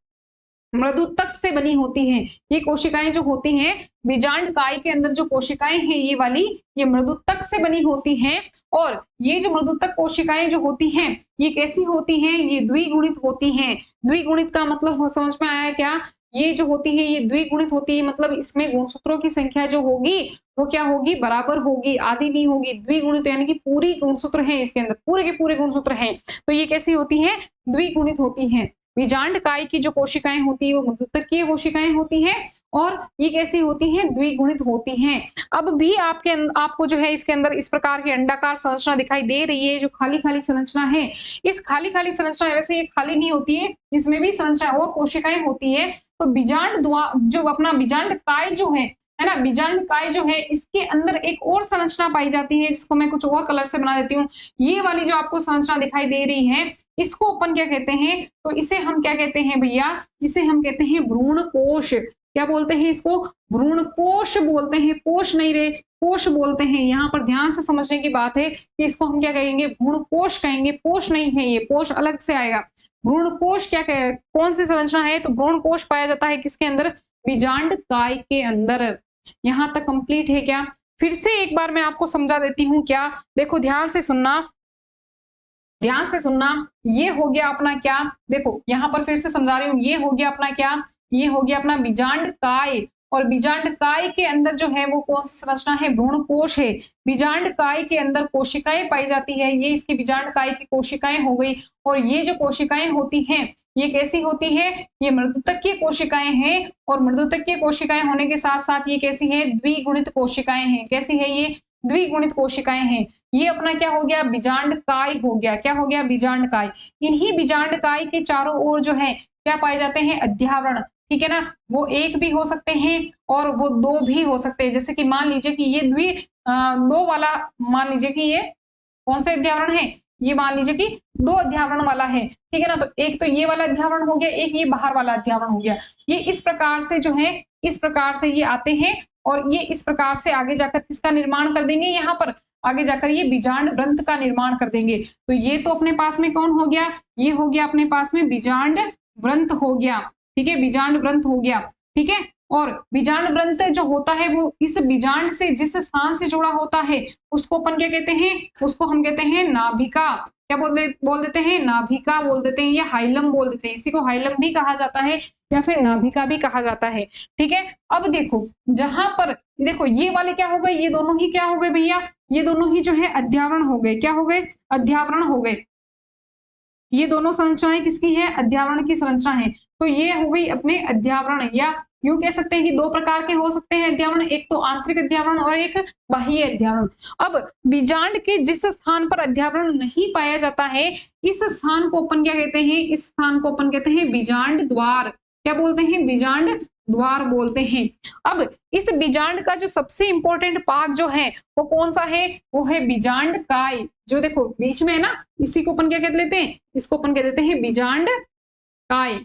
मृदुतक से बनी होती हैं। ये कोशिकाएं जो होती हैं बीजांड काय के अंदर, जो कोशिकाएं हैं ये वाली, ये मृदुतक से बनी होती हैं। और ये जो मृदुतक कोशिकाएं जो होती हैं ये कैसी होती हैं? ये द्विगुणित होती हैं। द्विगुणित का मतलब समझ में आया क्या? ये जो होती है ये द्विगुणित होती है, मतलब इसमें गुणसूत्रों की संख्या जो होगी वो क्या होगी? बराबर होगी, आधी नहीं होगी। द्विगुणित यानी कि पूरी गुणसूत्र है इसके अंदर, पूरे के पूरे गुणसूत्र हैं, तो ये कैसी होती है? द्विगुणित होती हैं। बीजांड काय की जो कोशिकाएं होती है वो मृदुतकीय कोशिकाएं होती हैं और ये कैसी होती हैं? द्विगुणित होती हैं। अब भी आपको जो है इसके अंदर इस प्रकार की अंडाकार संरचना दिखाई दे रही है, जो खाली खाली संरचना है। इस खाली खाली संरचना, वैसे ये खाली नहीं होती है, इसमें भी संरचना और कोशिकाएं होती है। तो बीजांड द्वार जो अपना बीजांड काय जो है ना, बीजांड काय जो है इसके अंदर एक और संरचना पाई जाती है, जिसको मैं कुछ और कलर से बना देती हूँ। ये वाली जो आपको संरचना दिखाई दे रही है इसको अपन क्या कहते हैं? तो इसे हम क्या कहते हैं भैया? इसे हम कहते हैं भ्रूण कोश। क्या बोलते हैं इसको? भ्रूण कोश बोलते हैं, कोश नहीं रे, कोश बोलते हैं। यहाँ पर ध्यान से समझने की बात है कि इसको हम क्या कहेंगे? भ्रूण कोश कहेंगे। पोष नहीं है ये, पोष अलग से आएगा। भ्रूण कोश क्या कहे, कौन सी संरचना है? तो भ्रूण कोश पाया जाता है किसके अंदर? बीजांड काय के अंदर। यहाँ तक कंप्लीट है क्या? फिर से एक बार मैं आपको समझा देती हूँ क्या? देखो ध्यान से सुनना, ध्यान से सुनना। ये हो गया अपना क्या? देखो यहाँ पर फिर से समझा रही हूँ। ये हो गया अपना क्या? ये हो गया अपना बीजांड काय। और बीजांड काय के अंदर जो है वो कौन सी संरचना है? भ्रूण कोश है। बीजांड काय के अंदर कोशिकाएं पाई जाती है, ये इसकी बीजांड काय की कोशिकाएं हो गई। और ये जो कोशिकाएं होती हैं ये कैसी होती है? ये मृदुतकीय कोशिकाएं हैं। और मृदुतकीय कोशिकाएं होने के साथ साथ ये कैसी है? द्विगुणित कोशिकाएं हैं। कैसी है ये? द्विगुणित कोशिकाएं हैं। ये अपना क्या हो गया? बीजांड काय हो गया। क्या हो गया? बीजांड काय। इन्हीं बीजांड काय के चारों ओर जो है क्या पाए जाते हैं? अध्यावरण। ठीक है ना? वो एक भी हो सकते हैं और वो दो भी हो सकते हैं। जैसे कि मान लीजिए कि ये दो वाला, मान लीजिए कि ये कौन सा अध्यावरण है? ये मान लीजिए कि दो अध्यावरण वाला है। ठीक है ना? तो एक तो ये वाला अध्यावरण हो गया, एक ये बाहर वाला अध्यावरण हो गया। ये इस प्रकार से जो है, इस प्रकार से ये आते हैं और ये इस प्रकार से आगे जाकर किसका निर्माण कर देंगे? यहाँ पर आगे जाकर ये बीजांड ग्रंथ का निर्माण कर देंगे। तो ये तो अपने पास में कौन हो गया? ये हो गया अपने पास में बीजांड ग्रंथ हो गया। ठीक है? बीजांड ग्रंथ हो गया। ठीक है? और बीजांड ग्रंथ जो होता है वो इस बीजांड से जिस स्थान से जुड़ा होता है उसको अपन क्या कहते हैं, उसको हम कहते हैं नाभिका। क्या बोल देते हैं, नाभिका बोल देते हैं या हाइलम बोल देते हैं। इसी को हाइलम भी कहा जाता है या फिर नाभिका भी कहा जाता है। ठीक है, अब देखो जहां पर देखो ये वाले क्या हो गए, ये दोनों ही क्या हो गए भैया, ये दोनों ही जो है अध्यावरण हो गए। क्या हो गए, अध्यावरण हो गए। ये दोनों संरचनाएं किसकी है, अध्यावरण की संरचना है। तो ये हो गई अपने अध्यावरण, या यूं कह सकते हैं कि दो प्रकार के हो सकते हैं अध्यावरण, एक तो आंतरिक अध्यावरण और एक बाह्य अध्यावरण। अब बीजांड के जिस स्थान पर अध्यावरण नहीं पाया जाता है इस स्थान को अपन क्या कहते हैं, इस स्थान को अपन कहते हैं बीजांड द्वार। क्या बोलते हैं, बीजांड द्वार बोलते हैं। अब इस बीजांड का जो सबसे इंपॉर्टेंट पार्ट जो है वो कौन सा है, वो है बीजांड काय। जो देखो बीच में है ना, इसी को अपन क्या कह लेते हैं, इसको अपन कह देते हैं बीजांड काय।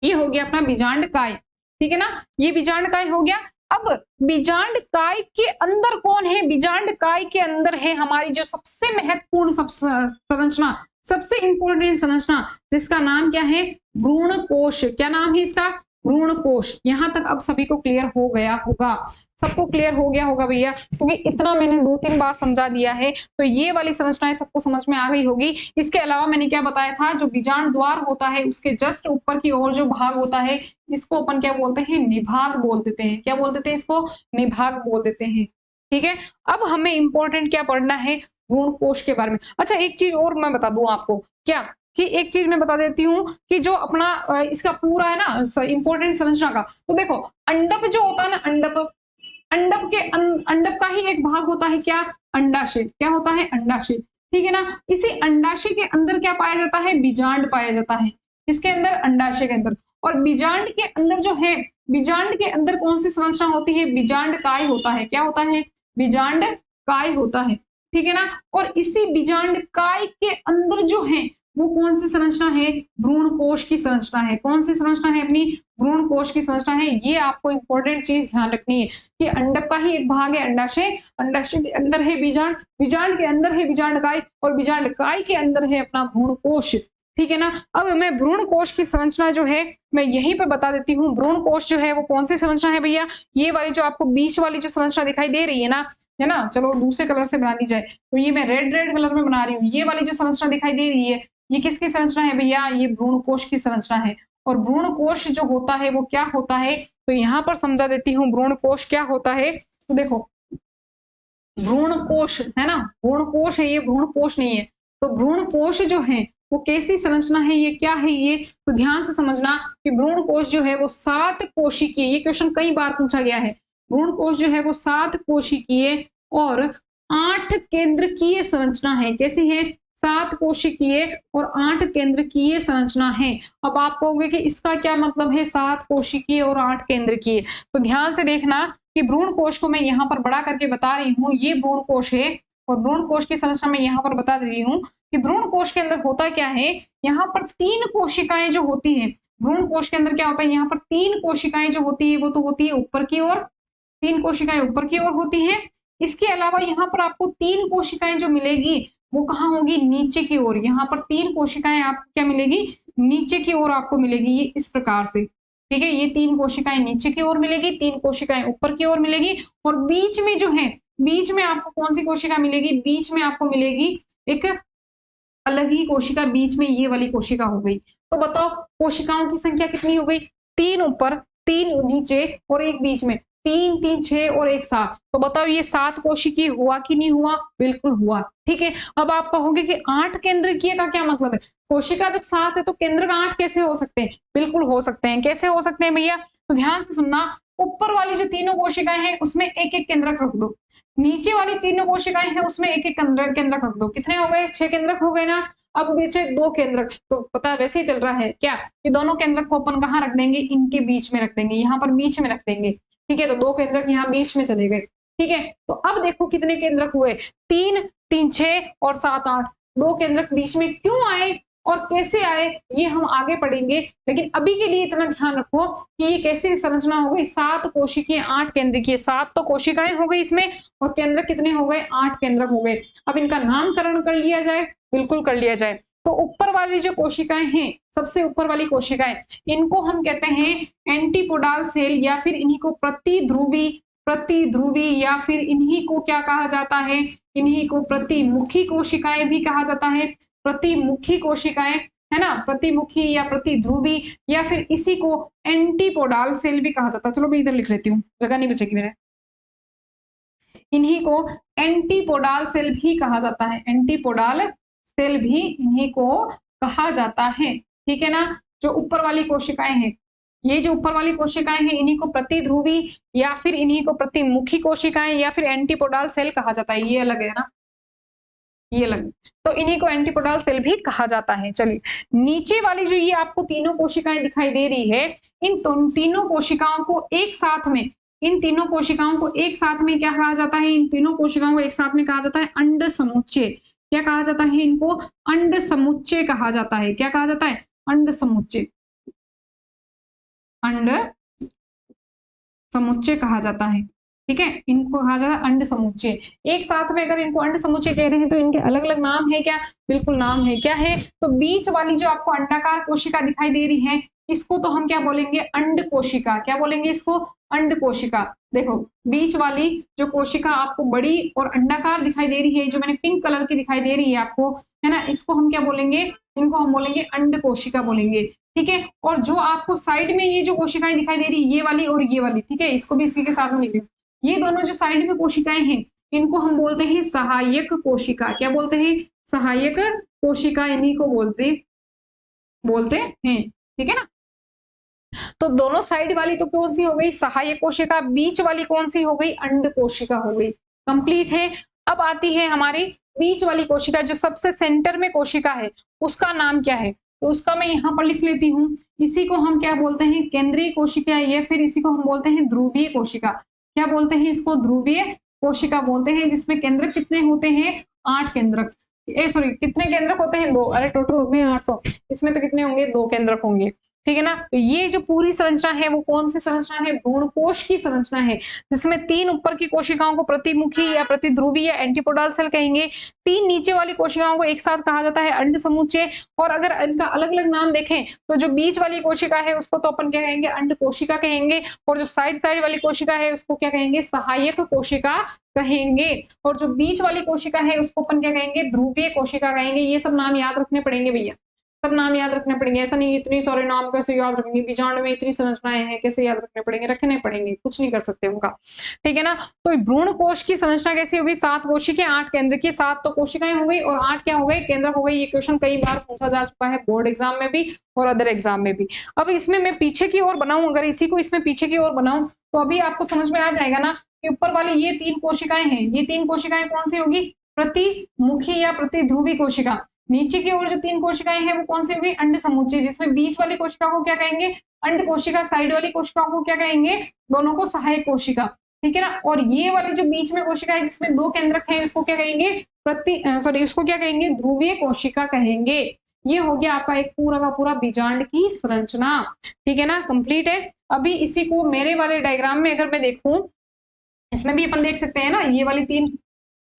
ये हो गया अपना बीजांड काय। ठीक है ना, ये बीजांड काय हो गया। अब बीजांड काय के अंदर कौन है, बीजांड काय के अंदर है हमारी जो सबसे महत्वपूर्ण संरचना, सबसे इंपॉर्टेंट संरचना, जिसका नाम क्या है, भ्रूण कोश। क्या नाम है इसका, भ्रूण कोश। यहां तक अब सभी को क्लियर हो गया होगा, सबको क्लियर हो गया होगा भैया, क्योंकि इतना मैंने 2-3 बार समझा दिया है तो ये वाली संरचनाएं सबको समझ में आ गई होगी। इसके अलावा मैंने क्या बताया था, जो बीजांड द्वार होता है उसके जस्ट ऊपर की ओर जो भाग होता है इसको अपन क्या बोलते हैं, निभाग बोल देते हैं। क्या बोल देते हैं इसको, निभाग बोल देते हैं। ठीक है, अब हमें इंपॉर्टेंट क्या पढ़ना है, भ्रूण कोश के बारे में। अच्छा एक चीज और मैं बता दूं आपको, क्या कि एक चीज मैं बता देती हूँ कि जो अपना इसका पूरा है ना इंपॉर्टेंट संरचना का, तो देखो अंडप जो होता है ना, अंडप का ही एक भाग होता है क्या, अंडाशय। क्या होता है, अंडाशय। ठीक है ना, इसी अंडाशय के अंदर क्या पाया जाता है, बीजांड पाया जाता है। इसके अंदर, अंडाशय के अंदर। और बीजांड के अंदर जो है, बीजांड के अंदर कौन सी संरचना होती है, बीजांड काय होता है। क्या होता है, बीजांड काय होता है। ठीक है ना, और इसी बीजांड काय के अंदर जो है वो कौन सी संरचना है, भ्रूण कोश की संरचना है। कौन सी संरचना है अपनी, भ्रूण कोश की संरचना है। ये आपको इंपॉर्टेंट चीज ध्यान रखनी है कि अंडक का ही एक भाग है अंडाशय, अंडाशय के अंदर है बीजांड, बीजांड के अंदर है बीजांड काय, और बीजांड काय के अंदर है अपना भ्रूण कोश। ठीक है ना, अब मैं भ्रूण कोश की संरचना जो है मैं यहीं पे बता देती हूँ। भ्रूण कोश जो है वो कौन सी संरचना है भैया, ये वाली जो आपको बीच वाली जो संरचना दिखाई दे रही है ना, है ना, चलो दूसरे कलर से बना दी जाए, तो ये मैं रेड कलर में बना रही हूँ। ये वाली जो संरचना दिखाई दे रही है ये किसकी संरचना है भैया, ये भ्रूण कोश की संरचना है। और भ्रूण कोश जो होता है वो क्या होता है, तो यहाँ पर समझा देती हूँ भ्रूण कोश क्या होता है। तो देखो भ्रूण कोश है ना, भ्रूण कोश है, ये भ्रूण कोश नहीं है। तो भ्रूण कोश जो है वो कैसी संरचना है, ये क्या है, ये तो ध्यान से समझना कि भ्रूण कोश जो है वो 7 कोशिकीय, ये क्वेश्चन कई बार पूछा गया है। भ्रूण कोश जो है वो 7 कोशिकीय और 8 केंद्रकीय संरचना है। कैसी है, 7 कोशिकीय और 8 केंद्रकीय संरचना है। अब आप कहोगे कि इसका क्या मतलब है, 7 कोशिकीय और 8 केंद्रकीय। तो ध्यान से देखना कि भ्रूण कोश को मैं यहाँ पर बड़ा करके बता रही हूँ, ये भ्रूण कोश है और भ्रूण कोश की संरचना मैं यहाँ पर बता रही हूँ कि भ्रूण कोश के अंदर होता क्या है। यहाँ पर 3 कोशिकाएं जो होती है, भ्रूण कोश के अंदर क्या होता है, यहाँ पर 3 कोशिकाएं जो होती है वो तो होती है ऊपर की ओर, 3 कोशिकाएं ऊपर की ओर होती है। इसके अलावा यहाँ पर आपको 3 कोशिकाएं जो मिलेगी वो कहाँ होगी, नीचे की ओर। यहाँ पर 3 कोशिकाएं आपको क्या मिलेगी, नीचे की ओर आपको मिलेगी, ये इस प्रकार से। ठीक है, ये 3 कोशिकाएं नीचे की ओर मिलेगी, 3 कोशिकाएं ऊपर की ओर मिलेगी, और बीच में जो है, बीच में आपको कौन सी कोशिका मिलेगी, बीच में आपको मिलेगी एक अलग ही कोशिका, बीच में ये वाली कोशिका हो गई। तो बताओ कोशिकाओं की संख्या कितनी हो गई, 3 ऊपर, 3 नीचे और एक बीच में, 3 3 6 और 1 7। तो बताओ ये 7 कोशिकीय हुआ कि नहीं हुआ, बिल्कुल हुआ। ठीक है, अब आप कहोगे कि 8 केंद्रकीय का क्या मतलब है, कोशिका जब 7 है तो केंद्रक 8 कैसे हो सकते हैं, बिल्कुल हो सकते हैं। कैसे हो सकते हैं भैया, तो ध्यान से सुनना, ऊपर वाली जो तीनों कोशिकाएं हैं उसमें एक एक केंद्रक रख दो, नीचे वाली तीनों कोशिकाएं हैं उसमें एक एक केंद्रक रख दो। कितने हो गए, 6 केंद्रक हो गए ना। अब बचे 2 केंद्रक, तो पता वैसे ही चल रहा है क्या कि दोनों केंद्रक को अपन कहाँ रख देंगे, इनके बीच में रख देंगे, यहाँ पर बीच में रख देंगे। ठीक है, तो 2 केंद्रक यहाँ बीच में चले गए। ठीक है, तो अब देखो कितने केंद्रक हुए, 3 3 6 और 7 8। 2 केंद्रक बीच में क्यों आए और कैसे आए ये हम आगे पढ़ेंगे, लेकिन अभी के लिए इतना ध्यान रखो कि ये कैसी संरचना हो गई, 7 कोशिकीय 8 केंद्रकीय। 7 तो कोशिकाएं हो गई इसमें और केंद्रक कितने हो गए, 8 केंद्रक हो गए। अब इनका नामकरण कर लिया जाए, बिल्कुल कर लिया जाए। तो ऊपर वाली जो कोशिकाएं हैं, सबसे ऊपर वाली कोशिकाएं, इनको हम कहते हैं एंटीपोडाल सेल या फिर इन्हीं को प्रतिध्रुवी या फिर इन्हीं को क्या कहा जाता है, इन्हीं को प्रतिमुखी कोशिकाएं भी कहा जाता है। प्रतिमुखी कोशिकाएं, है ना, प्रतिमुखी या प्रतिध्रुवी या फिर इसी को एंटीपोडाल सेल भी कहा जाता है। चलो मैं इधर लिख लेती हूँ, जगह नहीं बचेगी मेरे। इन्हीं को एंटीपोडाल सेल भी कहा जाता है, एंटीपोडाल सेल भी इन्हीं को कहा जाता है। ठीक है ना, जो ऊपर वाली कोशिकाएं हैं, ये जो ऊपर वाली कोशिकाएं हैं, इन्हीं को प्रतिध्रुवी या फिर इन्हीं को प्रतिमुखी कोशिकाएं या फिर एंटीपोडाल सेल कहा जाता है। ये अलग है ना, ये अलग, तो इन्हीं को एंटीपोडाल सेल भी कहा जाता है। चलिए, नीचे वाली जो ये आपको तीनों कोशिकाएं दिखाई दे रही है, इन तीनों कोशिकाओं को एक साथ में, इन तीनों कोशिकाओं को एक साथ में क्या कहा जाता है, इन तीनों कोशिकाओं को एक साथ में कहा जाता है अंड समुच्चय। क्या कहा जाता है इनको? अंड समुच्चय कहा जाता है। क्या कहा जाता है? अंड समुच्चय, अंड समुच्चय कहा जाता है। ठीक है, इनको कहा जाता है अंड समुच्चय। एक साथ में अगर इनको अंड समुच्चय कह रहे हैं तो इनके अलग अलग नाम है क्या? बिल्कुल नाम है। क्या है? तो बीच वाली जो आपको अंडाकार कोशिका दिखाई दे रही है, इसको तो हम क्या बोलेंगे? अंड कोशिका। क्या बोलेंगे इसको? अंड कोशिका। देखो, बीच वाली जो कोशिका आपको बड़ी और अंडाकार दिखाई दे रही है, जो मैंने पिंक कलर की दिखाई दे रही है आपको, है ना, इसको हम क्या बोलेंगे? इनको हम बोलेंगे अंड कोशिका बोलेंगे। ठीक है, और जो आपको साइड में ये जो कोशिकाएं दिखाई दे रही है, ये वाली और ये वाली, ठीक है, इसको भी इसी के साथ में लिख रही हूँ। ये दोनों जो साइड में कोशिकाएं हैं, इनको हम बोलते हैं सहायक कोशिका। क्या बोलते हैं? सहायक कोशिका, इन्हीं को बोलते हैं। ठीक है ना, तो दोनों साइड वाली तो कौन सी हो गई? सहायक कोशिका। बीच वाली कौन सी हो गई? अंड कोशिका हो गई। कंप्लीट है। अब आती है हमारी बीच वाली कोशिका, जो सबसे सेंटर में कोशिका है, उसका नाम क्या है? तो उसका मैं यहाँ पर लिख लेती हूँ। इसी को हम क्या बोलते हैं? केंद्रीय कोशिका, या फिर इसी को हम बोलते हैं ध्रुवीय कोशिका। क्या बोलते हैं इसको? ध्रुवीय कोशिका बोलते हैं, जिसमें केंद्रक कितने होते हैं? 8 केंद्रक। सॉरी, कितने केंद्रक होते हैं? 2। अरे टोटल होते हैं 8, तो इसमें तो कितने होंगे? 2 केंद्रक होंगे। ठीक है ना, तो ये जो पूरी संरचना है वो कौन सी संरचना है? भ्रूणकोश की संरचना है, जिसमें 3 ऊपर की कोशिकाओं को प्रतिमुखी या प्रतिध्रुवी या एंटीपोडाल सेल कहेंगे। 3 नीचे वाली कोशिकाओं को एक साथ कहा जाता है अंड समुच्चय। और अगर इनका अलग अलग नाम देखें तो जो बीच वाली कोशिका है उसको तो अपन क्या कहेंगे? अंड कोशिका कहेंगे। और जो साइड वाली कोशिका है उसको क्या कहेंगे? सहायक कोशिका कहेंगे। और जो बीच वाली कोशिका है उसको अपन क्या कहेंगे? ध्रुवीय कोशिका कहेंगे। ये सब नाम याद रखने पड़ेंगे भैया, सब नाम याद रखने पड़ेंगे। ऐसा नहीं इतनी सारे नाम कैसे याद रखेंगे, बीजांड में इतनी संरचनाएं हैं, कैसे याद रखने पड़ेंगे? रखने पड़ेंगे, कुछ नहीं कर सकते उनका। ठीक है ना, तो भ्रूण कोश की संरचना कैसी होगी? 7 कोशिकाएं 8 केंद्र की। 7 तो कोशिकाएं हो गई और 8 क्या हो गए? केंद्र हो गई। ये क्वेश्चन कई बार पूछा जा चुका है बोर्ड एग्जाम में भी और अदर एग्जाम में भी। अब इसमें मैं पीछे की ओर बनाऊं, अगर इसी को इसमें पीछे की ओर बनाऊं तो अभी आपको समझ में आ जाएगा ना कि ऊपर वाली ये 3 कोशिकाएं हैं, ये 3 कोशिकाएं कौन सी होगी? प्रतिमुखी या प्रतिध्रुवी कोशिका। नीचे की ओर जो 3 कोशिकाएं हैं वो कौन सी होगी? अंड समुच्चय, जिसमें बीच वाली कोशिका को क्या कहेंगे? अंड कोशिका। साइड वाली कोशिका को क्या कहेंगे? दोनों को सहायक कोशिका। ठीक है ना, और ये वाली जो बीच में कोशिका है जिसमें 2 केंद्रक हैं, इसको क्या कहेंगे? इसको क्या कहेंगे? ध्रुवीय कोशिका कहेंगे। ये हो गया आपका एक पूरा का पूरा बीजांड की संरचना। ठीक है ना, कंप्लीट है। अभी इसी को मेरे वाले डायग्राम में अगर मैं देखूं, इसमें भी अपन देख सकते हैं ना, ये वाली 3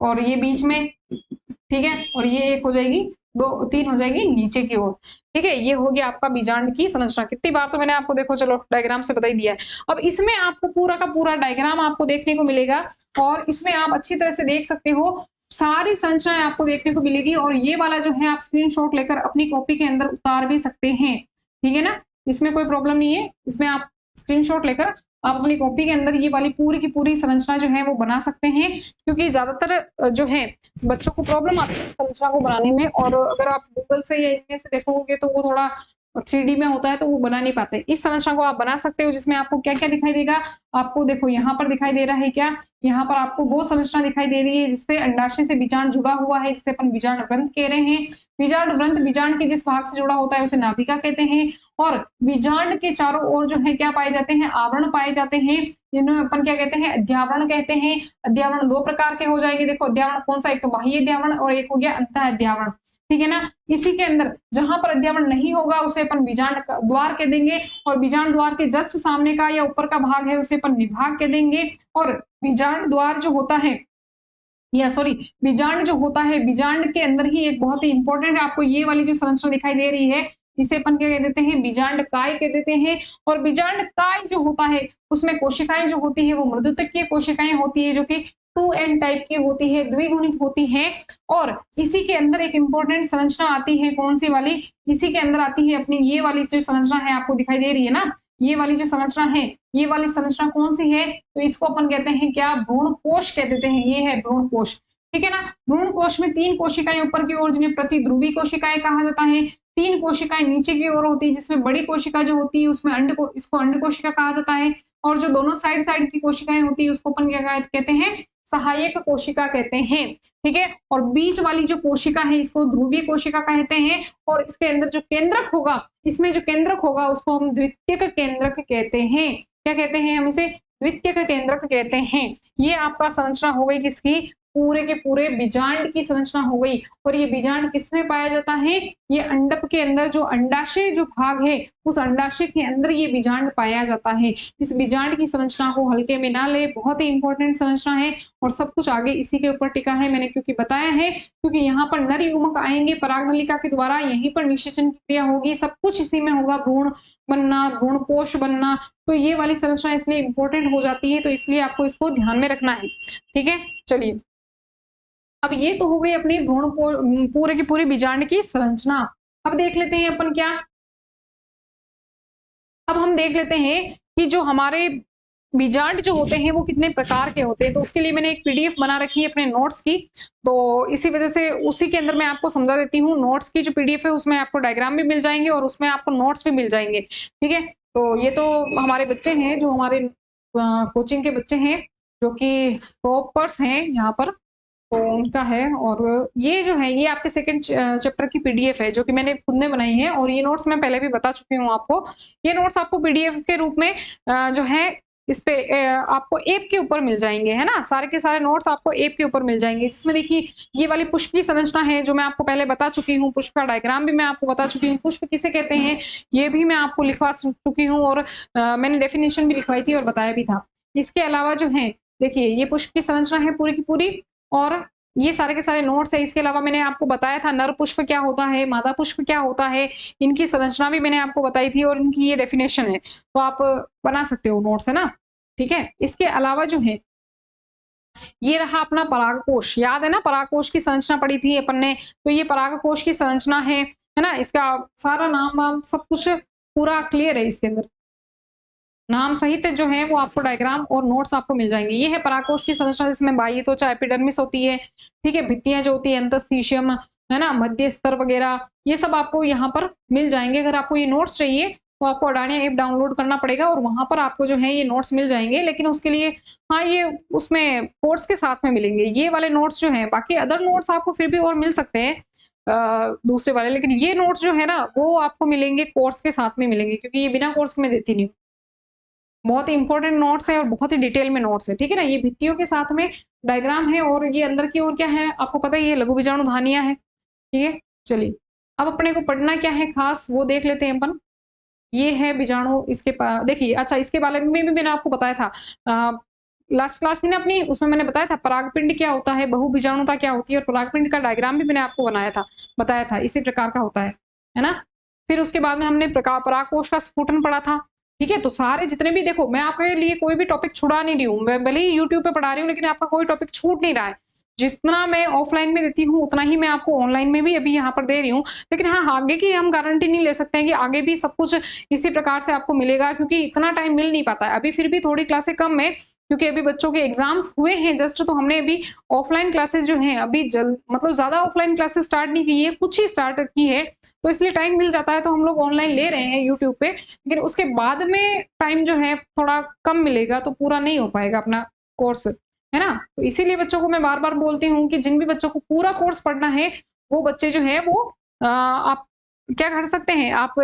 और ये बीच में, ठीक है, और ये एक हो जाएगी, 2-3 हो जाएगी नीचे की ओर। ठीक है, ये हो गया आपका बीजांड की संरचना। कितनी बार तो मैंने आपको देखो चलो डायग्राम से बता ही दिया है। अब इसमें आपको पूरा का पूरा डायग्राम आपको देखने को मिलेगा और इसमें आप अच्छी तरह से देख सकते हो, सारी संरचनाएं आपको देखने को मिलेगी। और ये वाला जो है आप स्क्रीनशॉट लेकर अपनी कॉपी के अंदर उतार भी सकते हैं। ठीक है ना, इसमें कोई प्रॉब्लम नहीं है। इसमें आप स्क्रीनशॉट लेकर आप अपनी कॉपी के अंदर ये वाली पूरी की पूरी संरचना जो है वो बना सकते हैं, क्योंकि ज्यादातर जो है बच्चों को प्रॉब्लम आती है संरचना को बनाने में। और अगर आप गूगल से या इनमें से देखोगे तो वो थोड़ा 3D में होता है तो वो बना नहीं पाते। इस संरचना को आप बना सकते हो, जिसमें आपको क्या क्या दिखाई देगा? आपको देखो यहाँ पर दिखाई दे रहा है क्या? यहाँ पर आपको वो संरचना दिखाई दे रही है जिससे अंडाशय से बीजांड जुड़ा हुआ है, जिसे अपन बीजांड ग्रंथ कह रहे हैं। बीजांड ग्रंथ बीजांड के जिस भाग से जुड़ा होता है उसे नाभिका कहते हैं। और बीजांड के चारों ओर जो है क्या पाए जाते हैं? आवरण पाए जाते हैं, जिन्हें अपन क्या कहते हैं? अध्यावरण कहते हैं। अध्यावरण 2 प्रकार के हो जाएंगे। देखो अध्यावरण कौन सा? एक तो बाह्य अध्यावरण और एक हो गया अंतः अध्यावरण। ठीक है ना, इसी के अंदर जहां पर अध्यावरण नहीं होगा उसे अपन बीजांड द्वार कह देंगे, और बीजांड द्वार के जस्ट सामने का या ऊपर का भाग है उसे अपन निभाग कह देंगे। और बीजांड द्वार जो होता है या सॉरी बीजांड जो होता है, बीजांड के अंदर ही एक बहुत ही इंपॉर्टेंट है, आपको ये वाली जो संरचना दिखाई दे रही है, इसे अपन क्या कह देते हैं, बीजांड काय कह देते हैं। और बीजांड काय जो होता है, उसमें कोशिकाएं जो होती है वो मृदुतकीय कोशिकाएं होती है, जो कि 2n टाइप की होती है, द्विगुणित होती है। और इसी के अंदर एक इंपॉर्टेंट संरचना आती है, कौन सी वाली, इसी के अंदर आती है अपनी ये वाली जो संरचना है, आपको दिखाई दे रही है ना, ये वाली जो संरचना है, ये वाली संरचना कौन सी है, तो इसको अपन कहते हैं क्या, भ्रूण कोश कह देते हैं, ये है भ्रूण कोश। ठीक है ना। भ्रूण कोश में 3 कोशिकाएं ऊपर की ओर, जिन्हें प्रतिध्रुवी कोशिकाएं कहा जाता है। 3 कोशिकाएं नीचे की ओर होती है, जिसमें बड़ी कोशिका जो होती है उसमें इसको अंड कोशिका कहा जाता है। और जो दोनों साइड साइड की कोशिकाएं होती है उसको अपन क्या कहते हैं, सहायक कोशिका कहते हैं। ठीक है। और बीच वाली जो कोशिका है इसको ध्रुवीय कोशिका कहते हैं। और इसके अंदर जो केंद्रक होगा, इसमें जो केंद्रक होगा उसको हम द्वितीयक केंद्रक कहते हैं। क्या कहते हैं हम इसे, द्वितीयक केंद्रक कहते हैं। ये आपका संरचना हो गई किसकी, पूरे के पूरे बीजांड की संरचना हो गई। और ये बीजांड किसमें पाया जाता है, ये अंडक के अंदर, जो अंडाशय जो भाग है उस अंडाशय के अंदर ये बीजांड पाया जाता है। इस बीजांड की संरचना को हल्के में ना ले, बहुत ही इंपॉर्टेंट संरचना है और सब कुछ आगे इसी के ऊपर टिका है। मैंने क्योंकि बताया है, क्योंकि यहाँ पर नर युग्मक आएंगे पराग नलिका के द्वारा, यहीं पर निषेचन की क्रिया होगी, सब कुछ इसी में होगा, भ्रूण बनना, भ्रूण कोश बनना। तो ये वाली संरचना इसलिए इंपॉर्टेंट हो जाती है, तो इसलिए आपको इसको ध्यान में रखना है। ठीक है। चलिए, अब ये तो हो गई अपनी पूरे की पूरी बीजांड की संरचना। अब देख लेते हैं अपन क्या, अब हम देख लेते हैं कि जो हमारे बीजांड जो होते हैं वो कितने प्रकार के होते हैं। तो उसके लिए मैंने एक पीडीएफ बना रखी है अपने नोट्स की, तो इसी वजह से उसी के अंदर मैं आपको समझा देती हूँ। नोट्स की जो पीडीएफ है उसमें आपको डायग्राम भी मिल जाएंगे और उसमें आपको नोट्स भी मिल जाएंगे। ठीक है। तो ये तो हमारे बच्चे हैं, जो हमारे कोचिंग के बच्चे हैं, जो कि टॉपर्स हैं यहाँ पर, तो उनका है। और ये जो है ये आपके सेकंड चैप्टर की पीडीएफ है, जो कि मैंने खुद ने बनाई है। और ये नोट्स मैं पहले भी बता चुकी हूँ आपको। ये नोट्स आपको पीडीएफ के रूप में जो है इस पे आपको ऐप के ऊपर मिल जाएंगे, है ना। सारे के सारे नोट्स आपको ऐप के ऊपर मिल जाएंगे। इसमें देखिए ये वाली पुष्प की संरचना है, जो मैं आपको पहले बता चुकी हूँ। पुष्प का डायग्राम भी मैं आपको बता चुकी हूँ। पुष्प किसे कहते हैं ये भी मैं आपको लिखवा चुकी हूँ, और मैंने डेफिनेशन भी लिखवाई थी और बताया भी था। इसके अलावा जो है देखिए, ये पुष्प की संरचना है पूरी की पूरी, और ये सारे के सारे नोट्स है। इसके अलावा मैंने आपको बताया था नर पुष्प क्या होता है, मादा पुष्प क्या होता है, इनकी संरचना भी मैंने आपको बताई थी, और इनकी ये डेफिनेशन है। तो आप बना सकते हो नोट्स, है ना। ठीक है। इसके अलावा जो है ये रहा अपना परागकोश, याद है ना, परागकोश की संरचना पढ़ी थी अपन ने। तो ये परागकोश की संरचना है ना। इसका सारा नाम वाम सब कुछ पूरा क्लियर है इसके अंदर, नाम सहित जो है वो आपको डायग्राम और नोट्स आपको मिल जाएंगे। ये है परागकोश की संरचना, जिसमें बाह्य त्वचा एपिडर्मिस होती है। ठीक है। भित्तियां जो होती है अंतःस्थीशियम, है ना, मध्य स्तर वगैरह, ये सब आपको यहाँ पर मिल जाएंगे। अगर आपको ये नोट्स चाहिए तो आपको अडानिया ऐप डाउनलोड करना पड़ेगा, और वहां पर आपको जो है ये नोट्स मिल जाएंगे। लेकिन उसके लिए हाँ, ये उसमें कोर्स के साथ में मिलेंगे ये वाले नोट्स जो है। बाकी अदर नोट्स आपको फिर भी और मिल सकते हैं दूसरे वाले, लेकिन ये नोट्स जो है ना वो आपको मिलेंगे कोर्स के साथ में मिलेंगे, क्योंकि ये बिना कोर्स में देती नहीं। बहुत ही इंपॉर्टेंट नोट्स है और बहुत ही डिटेल में नोट्स है। ठीक है ना। ये भित्तियों के साथ में डायग्राम है, और ये अंदर की ओर क्या है आपको पता ही है, लघु बीजाणु धानियां है। ठीक है। चलिए, अब अपने को पढ़ना क्या है खास वो देख लेते हैं अपन। ये है बीजाणु, इसके देखिए, अच्छा इसके बारे में भी मैंने आपको बताया था लास्ट क्लास में ना अपनी, उसमें मैंने बताया था परागपिंड क्या होता है, बहु बीजाणुता क्या होती है, और परागपिंड का डायग्राम भी मैंने आपको बनाया था, बताया था इसी प्रकार का होता है ना। फिर उसके बाद में हमने परागकोश का स्फुटन पढ़ा था। ठीक है। तो सारे जितने भी, देखो मैं आपके लिए कोई भी टॉपिक छुड़ा नहीं रही हूँ, मैं भले ही यूट्यूब पे पढ़ा रही हूँ, लेकिन आपका कोई टॉपिक छूट नहीं रहा है। जितना मैं ऑफलाइन में देती हूँ उतना ही मैं आपको ऑनलाइन में भी अभी यहाँ पर दे रही हूँ। लेकिन हाँ, आगे की हम गारंटी नहीं ले सकते हैं कि आगे भी सब कुछ इसी प्रकार से आपको मिलेगा, क्योंकि इतना टाइम मिल नहीं पाता है अभी। फिर भी थोड़ी क्लासें कम है, क्योंकि अभी बच्चों के एग्जाम्स हुए हैं जस्ट, तो हमने अभी ऑफलाइन क्लासेस जो हैं अभी मतलब ज्यादा ऑफलाइन क्लासेस स्टार्ट नहीं की है, कुछ ही स्टार्ट की है। तो इसलिए टाइम मिल जाता है तो हम लोग ऑनलाइन ले रहे हैं यूट्यूब पे, लेकिन उसके बाद में टाइम जो है थोड़ा कम मिलेगा, तो पूरा नहीं हो पाएगा अपना कोर्स, है ना। तो इसीलिए बच्चों को मैं बार बार बोलती हूँ कि जिन भी बच्चों को पूरा कोर्स पढ़ना है, वो बच्चे जो है वो आप क्या कर सकते हैं, आप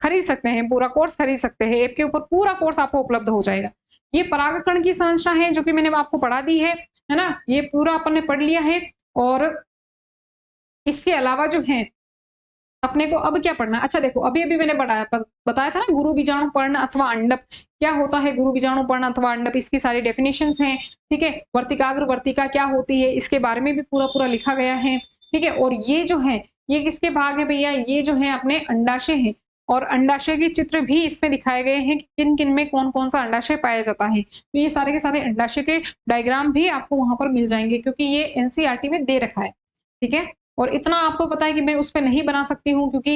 खरीद सकते हैं, पूरा कोर्स खरीद सकते हैं। ऐप के ऊपर पूरा कोर्स आपको उपलब्ध हो जाएगा। ये परागकण की संरचना है, जो कि मैंने आपको पढ़ा दी है ना। ये पूरा अपन ने पढ़ लिया है। और इसके अलावा जो है अपने को अब क्या पढ़ना है? अच्छा देखो, अभी-अभी मैंने बताया था ना, गुरु बीजाणु पर्ण अथवा अंडप। क्या होता है गुरु बीजाणु पर्ण अथवा अंडप? इसकी सारी डेफिनिशंस हैं, ठीक है? वर्तिकाग्र वर्तिका क्या होती है, इसके बारे में भी पूरा-पूरा लिखा गया है, ठीक है? और ये जो है, ये किसके भाग है भैया? ये जो है अपने अंडाशय हैं, और अंडाशय के चित्र भी इसमें दिखाए गए हैं कि किन-किन में कौन-कौन सा अंडाशय पाया जाता है। तो ये सारे के सारे अंडाशय के डायग्राम भी आपको वहाँ पर मिल जाएँगे, क्योंकि ये एनसीईआरटी में दे रखा है, ठीक है? और इतना आपको पता है कि मैं उस पे नहीं बना सकती हूँ, क्योंकि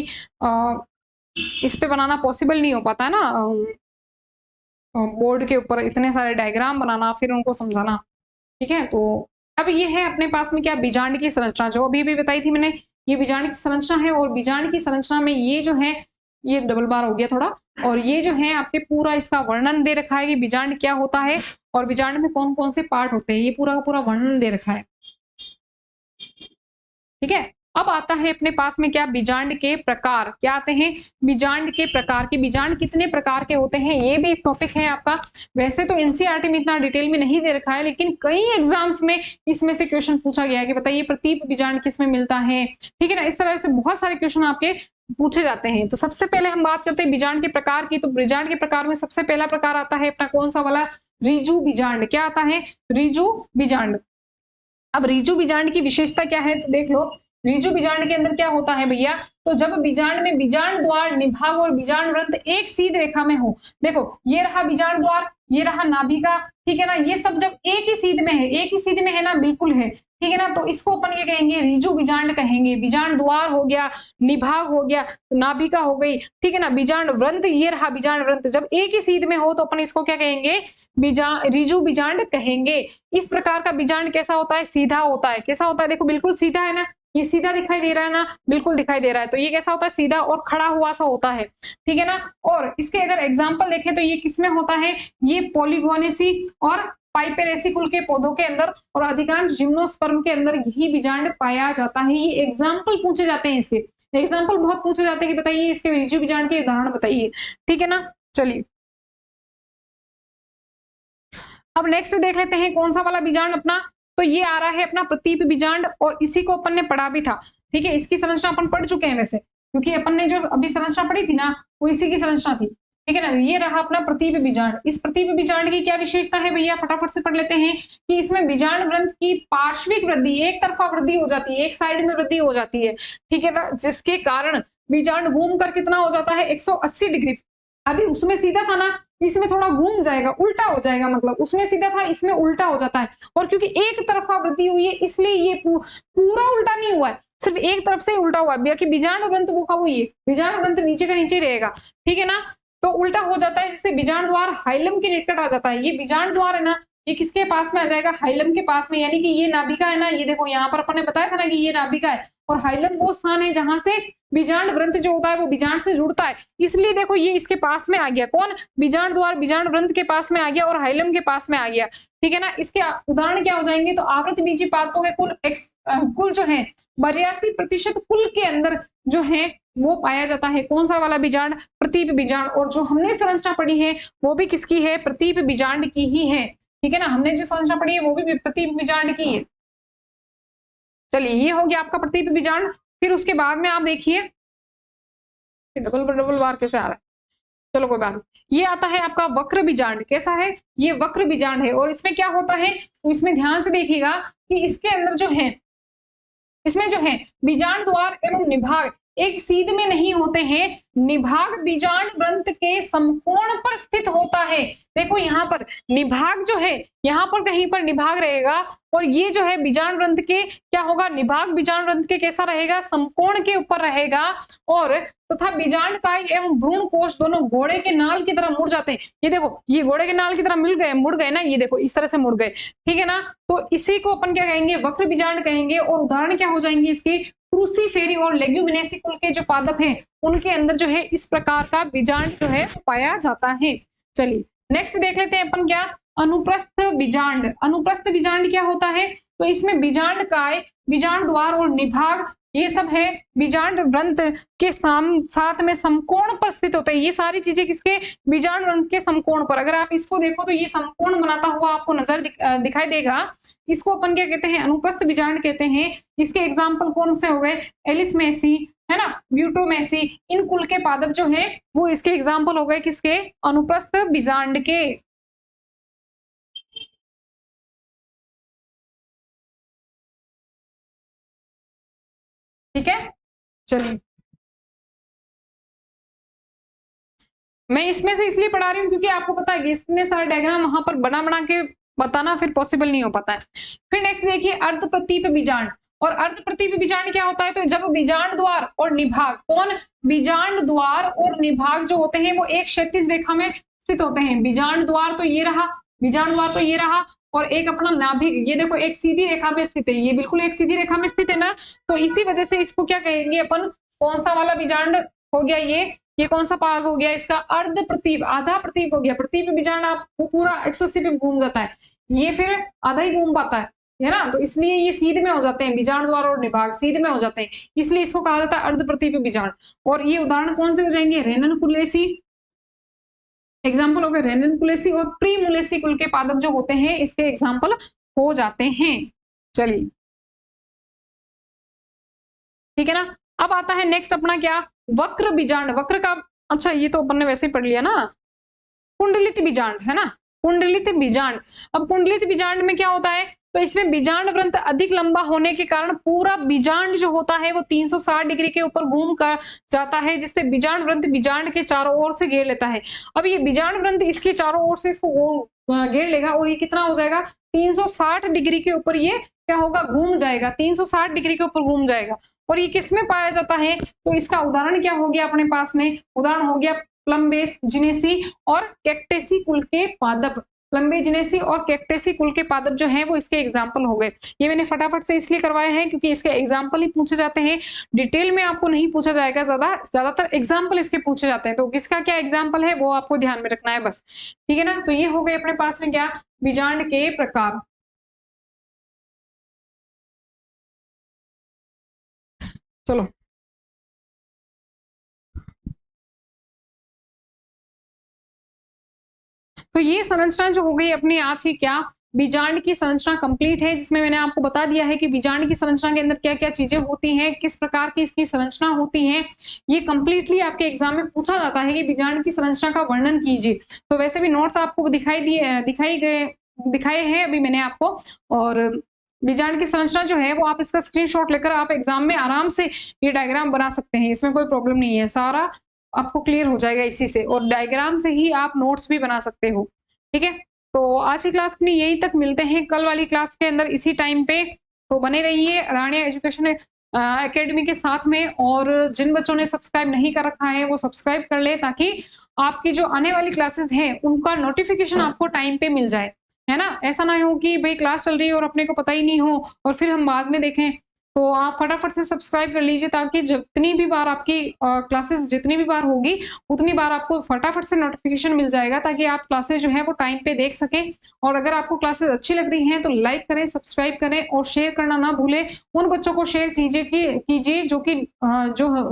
इस पे बनाना पॉसिबल नहीं हो पाता है ना, बोर्ड के ऊपर इतने सारे डायग्राम बनाना, फिर उनको समझाना, ठीक है? तो अब ये है अपने पास में क्या, बीजांड की संरचना, जो अभी-अभी बताई थी मैंने, ये बीजांड की संरचना है। और बीजांड की संरचना में ये जो है, ये डबल बार हो गया थोड़ा, और ये जो है आपके पूरा इसका वर्णन दे रखा है कि बीजांड क्या होता है और बीजांड में कौन-कौन से पार्ट होते हैं, ये पूरा का पूरा वर्णन दे रखा है। ठीक है? अब आता है अपने पास में क्या, बीजांड के प्रकार। क्या आते हैं? बीजांड के प्रकार, कि बीजांड कितने प्रकार के होते हैं, ये भी एक टॉपिक है आपका। वैसे तो एनसीईआरटी में इतना डिटेल में नहीं दे रखा है, लेकिन कई एग्जाम्स में इसमें से क्वेश्चन पूछा गया है कि बताइए प्रतीप बीजांड किसमें मिलता है, ठीक है ना? इस तरह से बहुत सारे क्वेश्चन आपके पूछे जाते हैं। तो सबसे पहले हम बात करते हैं बीजांड के प्रकार की। तो बीजांड के प्रकार में सबसे पहला प्रकार आता है अपना कौन सा वाला, ऋजु बीजांड। क्या आता है? ऋजु बीजांड। अब ऋजु बीजांड की विशेषता क्या है, तो देख लो। ऋजु बीजांड के अंदर क्या होता है भैया, तो जब बीजांड में बीजांड द्वार, निभाग और बीजांड वृत्त एक सीध रेखा में हो। देखो, ये रहा बीजांड द्वार, ये रहा नाभिका, ठीक है ना? ये सब जब एक ही सीध में है, एक ही सीध में है ना, बिल्कुल है, ठीक है ना? तो इसको अपन ये कहेंगे ऋजु बीजांड कहेंगे। बीजांड द्वार हो गया, निभाग हो गया, नाभिका हो गई, ठीक है ना? बीजांड वृंत, ये रहा बीजांड वृंत, जब एक ही सीध में हो तो अपन इसको क्या कहेंगे, ऋजु बीजांड कहेंगे। इस प्रकार का बीजांड कैसा होता है? सीधा होता है। कैसा होता है? देखो बिल्कुल सीधा है ना, ये सीधा दिखाई दे रहा है ना, बिल्कुल दिखाई दे रहा है। तो ये कैसा होता है? सीधा और खड़ा हुआ सा होता है, ठीक है ना? और इसके अगर एग्जाम्पल देखें तो ये किसमें होता है? ये पॉलीगोनेसी और पाइपेरेसी कुल के पौधों के अंदर और अधिकांश जिम्नोस्पर्म के अंदर यही बीजांड पाया जाता है। ये एग्जाम्पल पूछे जाते हैं इसके, एग्जाम्पल बहुत पूछे जाते हैं कि बताइए इसके ऋजु बीजांड के उदाहरण बताइए, ठीक है ना? चलिए अब नेक्स्ट देख लेते हैं कौन सा वाला बीजांड अपना, तो ये आ रहा है अपना प्रतीप बीजांड, और इसी को अपन ने पढ़ा भी था, ठीक है? इसकी संरचना अपन पढ़ चुके हैं वैसे, क्योंकि अपन ने जो अभी संरचना पढ़ी थी ना, वो इसी की संरचना थी, ठीक है ना? ये रहा अपना प्रतीप बीजांड। इस प्रतीप बीजांड की क्या विशेषता है भैया, फटाफट से पढ़ लेते हैं कि इसमें बीजांड वृंत की पार्श्विक वृद्धि, एक तरफा वृद्धि हो जाती है, एक साइड में वृद्धि हो जाती है, ठीक है ना? जिसके कारण बीजांड घूम कर कितना हो जाता है, 180 डिग्री। अभी उसमें सीधा था ना, इसमें थोड़ा घूम जाएगा, उल्टा हो जाएगा, मतलब उसमें सीधा था, इसमें उल्टा हो जाता है। और क्योंकि एक तरफा वृद्धि हुई है, इसलिए ये पूरा उल्टा नहीं हुआ है, सिर्फ एक तरफ से उल्टा हुआ है। बाकी बीजांड वृंत वो का वो ये, बीजांड वृंत नीचे का नीचे रहेगा, ठीक है ना? तो उल्टा हो जाता है, जिससे बीजांड द्वार हाइलम के निकट आ जाता है। ये बीजांड द्वार है ना, ये किसके पास में आ जाएगा, हाइलम के पास में, यानी कि ये नाभिका है ना, ये देखो यहाँ पर अपन ने बताया था ना कि ये नाभिका है, और हाइलम वो स्थान है जहां से बीजांड वृंत जो होता है वो बीजांड से जुड़ता है। इसलिए देखो ये इसके पास में आ गया, कौन, बीजांड द्वार बीजांड वृंत के पास में आ गया और हाइलम के पास में आ गया, ठीक है ना? इसके उदाहरण क्या हो जाएंगे, तो आवृत बीजी पादपों के कुल जो है 82% कुल के अंदर जो है वो पाया जाता है। कौन सा वाला बीजांड, प्रतीप बीजांड। और जो हमने संरचना पढ़ी है वो भी किसकी है, प्रतीप बीजांड की ही है, ठीक है ना? हमने जो संरचना पढ़ी है वो भी प्रतीप बीजांड की है। चलिए ये हो गया आपका प्रतीप बीजांड। फिर उसके बाद में आप देखिए डबल बार कैसे आ रहा है, चलो कोई बात नहीं। ये आता है आपका वक्र बीजांड। कैसा है? ये वक्र बीजांड है। और इसमें क्या होता है, तो इसमें ध्यान से देखिएगा कि इसके अंदर जो है, इसमें जो है बीजांड द्वार एवं निभाग एक सीध में नहीं होते हैं, निभाग बीजांड वृंत के समकोण पर स्थित होता है। देखो यहाँ पर निभाग जो है, यहाँ पर कहीं पर निभाग रहेगा, और ये जो है बीजांड वृंत के क्या होगा, निभाग बीजांड वृंत के कैसा रहेगा, समकोण के ऊपर रहेगा। और तथा बीजांड काय एवं भ्रूण कोश दोनों घोड़े के नाल की तरह मुड़ जाते हैं। ये देखो ये घोड़े के नाल की तरह मिल गए, मुड़ गए ना, ये देखो इस तरह से मुड़ गए, ठीक है ना? तो इसी को अपन क्या कहेंगे, वक्र बीजांड कहेंगे। और उदाहरण क्या हो जाएंगे इसके, क्रूसीफेरी और लेग्यूमिनेसी कुल के जो पादप हैं उनके अंदर जो है इस प्रकार का बीजांड जो है पाया जाता है। चलिए नेक्स्ट देख लेते हैं अपन क्या, अनुप्रस्थ बीजांड। अनुप्रस्थ बीजांड क्या होता है, तो इसमें बीजांड काय, बीजांड द्वार और निभाग ये सब है बीजांड वृंत के साथ में समकोण पर स्थित होते हैं। ये सारी चीजें किसके, बीजांड वृंत के समकोण पर। अगर आप इसको देखो तो ये समकोण बनाता हुआ आपको नजर दिखाई देगा। इसको अपन क्या कहते हैं, अनुप्रस्थ बीजांड कहते हैं। इसके एग्जाम्पल कौन से हो गए, एलिस मेसी, है ना, ब्यूटोमेसी, इन कुल के पादप जो हैं वो इसके एग्जाम्पल हो गए किसके, अनुप्रस्थ बीजांड के। ठीक है, चलिए मैं इसमें से इसलिए पढ़ा रही हूँ क्योंकि आपको पता है कि इतने सारे डायग्राम वहां पर बना बना के बताना फिर पॉसिबल नहीं हो पाता है। फिर नेक्स्ट देखिए अर्धप्रतीप बीजांड। और अर्धप्रतीप बीजांड क्या होता है, तो जब बीजांड द्वार और निभाग, कौन, बीजांड द्वार और निभाग जो होते हैं वो एक क्षैतिज रेखा में स्थित होते हैं। बीजांड द्वार तो ये रहा, बीजांड द्वार तो ये रहा, और एक अपना नाभिक, ये देखो एक सीधी रेखा में स्थित है, ये बिल्कुल एक सीधी रेखा में स्थित है ना, तो इसी वजह से इसको क्या कहेंगे अपन, कौन सा वाला बीजांड हो गया ये कौन सा भाग हो गया इसका, अर्ध प्रतीप, आधा प्रतीप हो गया। प्रतीप बीजांड आपको पूरा 180 पे घूम जाता है, ये फिर आधा ही घूम पाता है ना, तो इसलिए ये सीध में हो जाते हैं, बीजांड द्वार और निभाग सीध में हो जाते हैं, इसलिए इसको कहा जाता है अर्ध प्रतीप बीजांड। और ये उदाहरण कौन से हो जाएंगे, रेनन कुलेसी, एग्जाम्पल हो गए रेनन कुलेसी, और प्रीमुलेसी कुल के पादप जो होते हैं इसके एग्जाम्पल हो जाते हैं। चलिए ठीक है ना, अब आता है नेक्स्ट अपना क्या, वक्र बीजांड। वक्र का, अच्छा ये तो अपन ने वैसे ही पढ़ लिया ना, कुंडलित बीजांड है ना, कुंडलित बीजांड। अब कुंडलित बीजांड में क्या होता है, तो इसमें बीजांड वृंत अधिक लंबा होने के कारण पूरा बीजांड जो होता है वो 360 डिग्री के ऊपर घूम कर जाता है, जिससे बीजांड वृंत बीजांड के चारों ओर से घेर लेता है। अब ये बीजांड वृंत इसके चारों ओर से इसको घेर लेगा, और ये कितना हो जाएगा, 360 डिग्री के ऊपर ये क्या होगा, घूम जाएगा, 360 डिग्री के ऊपर घूम जाएगा। और ये किसमें पाया जाता है, तो इसका उदाहरण क्या हो गया अपने पास में, उदाहरण हो गया प्लम्बेस जिनेसी और कैक्टेसी कुल के पादप। प्लम्बेजिनेसी और कैक्टेसी कुल के पादप जो हैं वो इसके एग्जाम्पल हो गए। ये मैंने फटाफट से इसलिए करवाए हैं क्योंकि इसके एग्जाम्पल ही पूछे जाते हैं, डिटेल में आपको नहीं पूछा जाएगा, ज्यादातर एग्जाम्पल इसके पूछे जाते हैं, तो किसका क्या एग्जाम्पल है वो आपको ध्यान में रखना है बस। ठीक है ना, तो ये हो गए अपने पास में क्या, बीजांड के प्रकार। चलो तो ये संरचना जो हो गई अपनी आज की क्या, बीजांड की संरचना कंप्लीट है, जिसमें मैंने आपको बता दिया है कि बीजांड की संरचना के अंदर क्या-क्या चीजें होती हैं, किस प्रकार की इसकी संरचना होती है। ये कंप्लीटली आपके एग्जाम में पूछा जाता है कि बीजांड की संरचना का वर्णन कीजिए। तो वैसे भी नोट्स आपको दिखाए हैं अभी मैंने आपको, और बीजांड की संरचना जो है वो आप इसका स्क्रीनशॉट लेकर आप एग्जाम में आराम से ये डायग्राम बना सकते हैं, इसमें कोई प्रॉब्लम नहीं है, सारा आपको क्लियर हो जाएगा इसी से, और डायग्राम से ही आप नोट्स भी बना सकते हो। ठीक है, तो आज की क्लास में यहीं तक, मिलते हैं कल वाली क्लास के अंदर इसी टाइम पे। तो बने रहिए राणिया एजुकेशन एकेडमी के साथ में, और जिन बच्चों ने सब्सक्राइब नहीं कर रखा है वो सब्सक्राइब कर ले, ताकि आपकी जो आने वाली क्लासेस हैं उनका नोटिफिकेशन आपको टाइम पे मिल जाए, है ना। ऐसा ना हो कि भाई क्लास चल रही है और अपने को पता ही नहीं हो और फिर हम बाद में देखें। तो आप फटाफट से सब्सक्राइब कर लीजिए, ताकि जितनी भी बार आपकी क्लासेस जितनी भी बार होगी उतनी बार आपको फटाफट से नोटिफिकेशन मिल जाएगा, ताकि आप क्लासेस जो है वो टाइम पे देख सकें। और अगर आपको क्लासेस अच्छी लग रही हैं तो लाइक करें, सब्सक्राइब करें और शेयर करना ना भूलें। उन बच्चों को शेयर कीजिए जो कि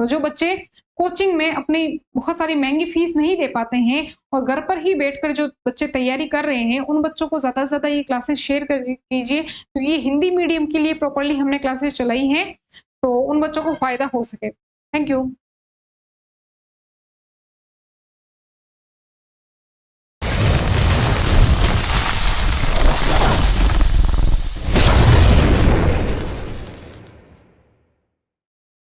जो बच्चे कोचिंग में अपनी बहुत सारी महंगी फीस नहीं दे पाते हैं, और घर पर ही बैठकर जो बच्चे तैयारी कर रहे हैं उन बच्चों को ज्यादा से ज्यादा ये क्लासेस शेयर कर कीजिए, क्योंकि ये हिंदी मीडियम के लिए प्रॉपर्ली हमने क्लासेस चलाई हैं, तो उन बच्चों को फायदा हो सके। Thank you.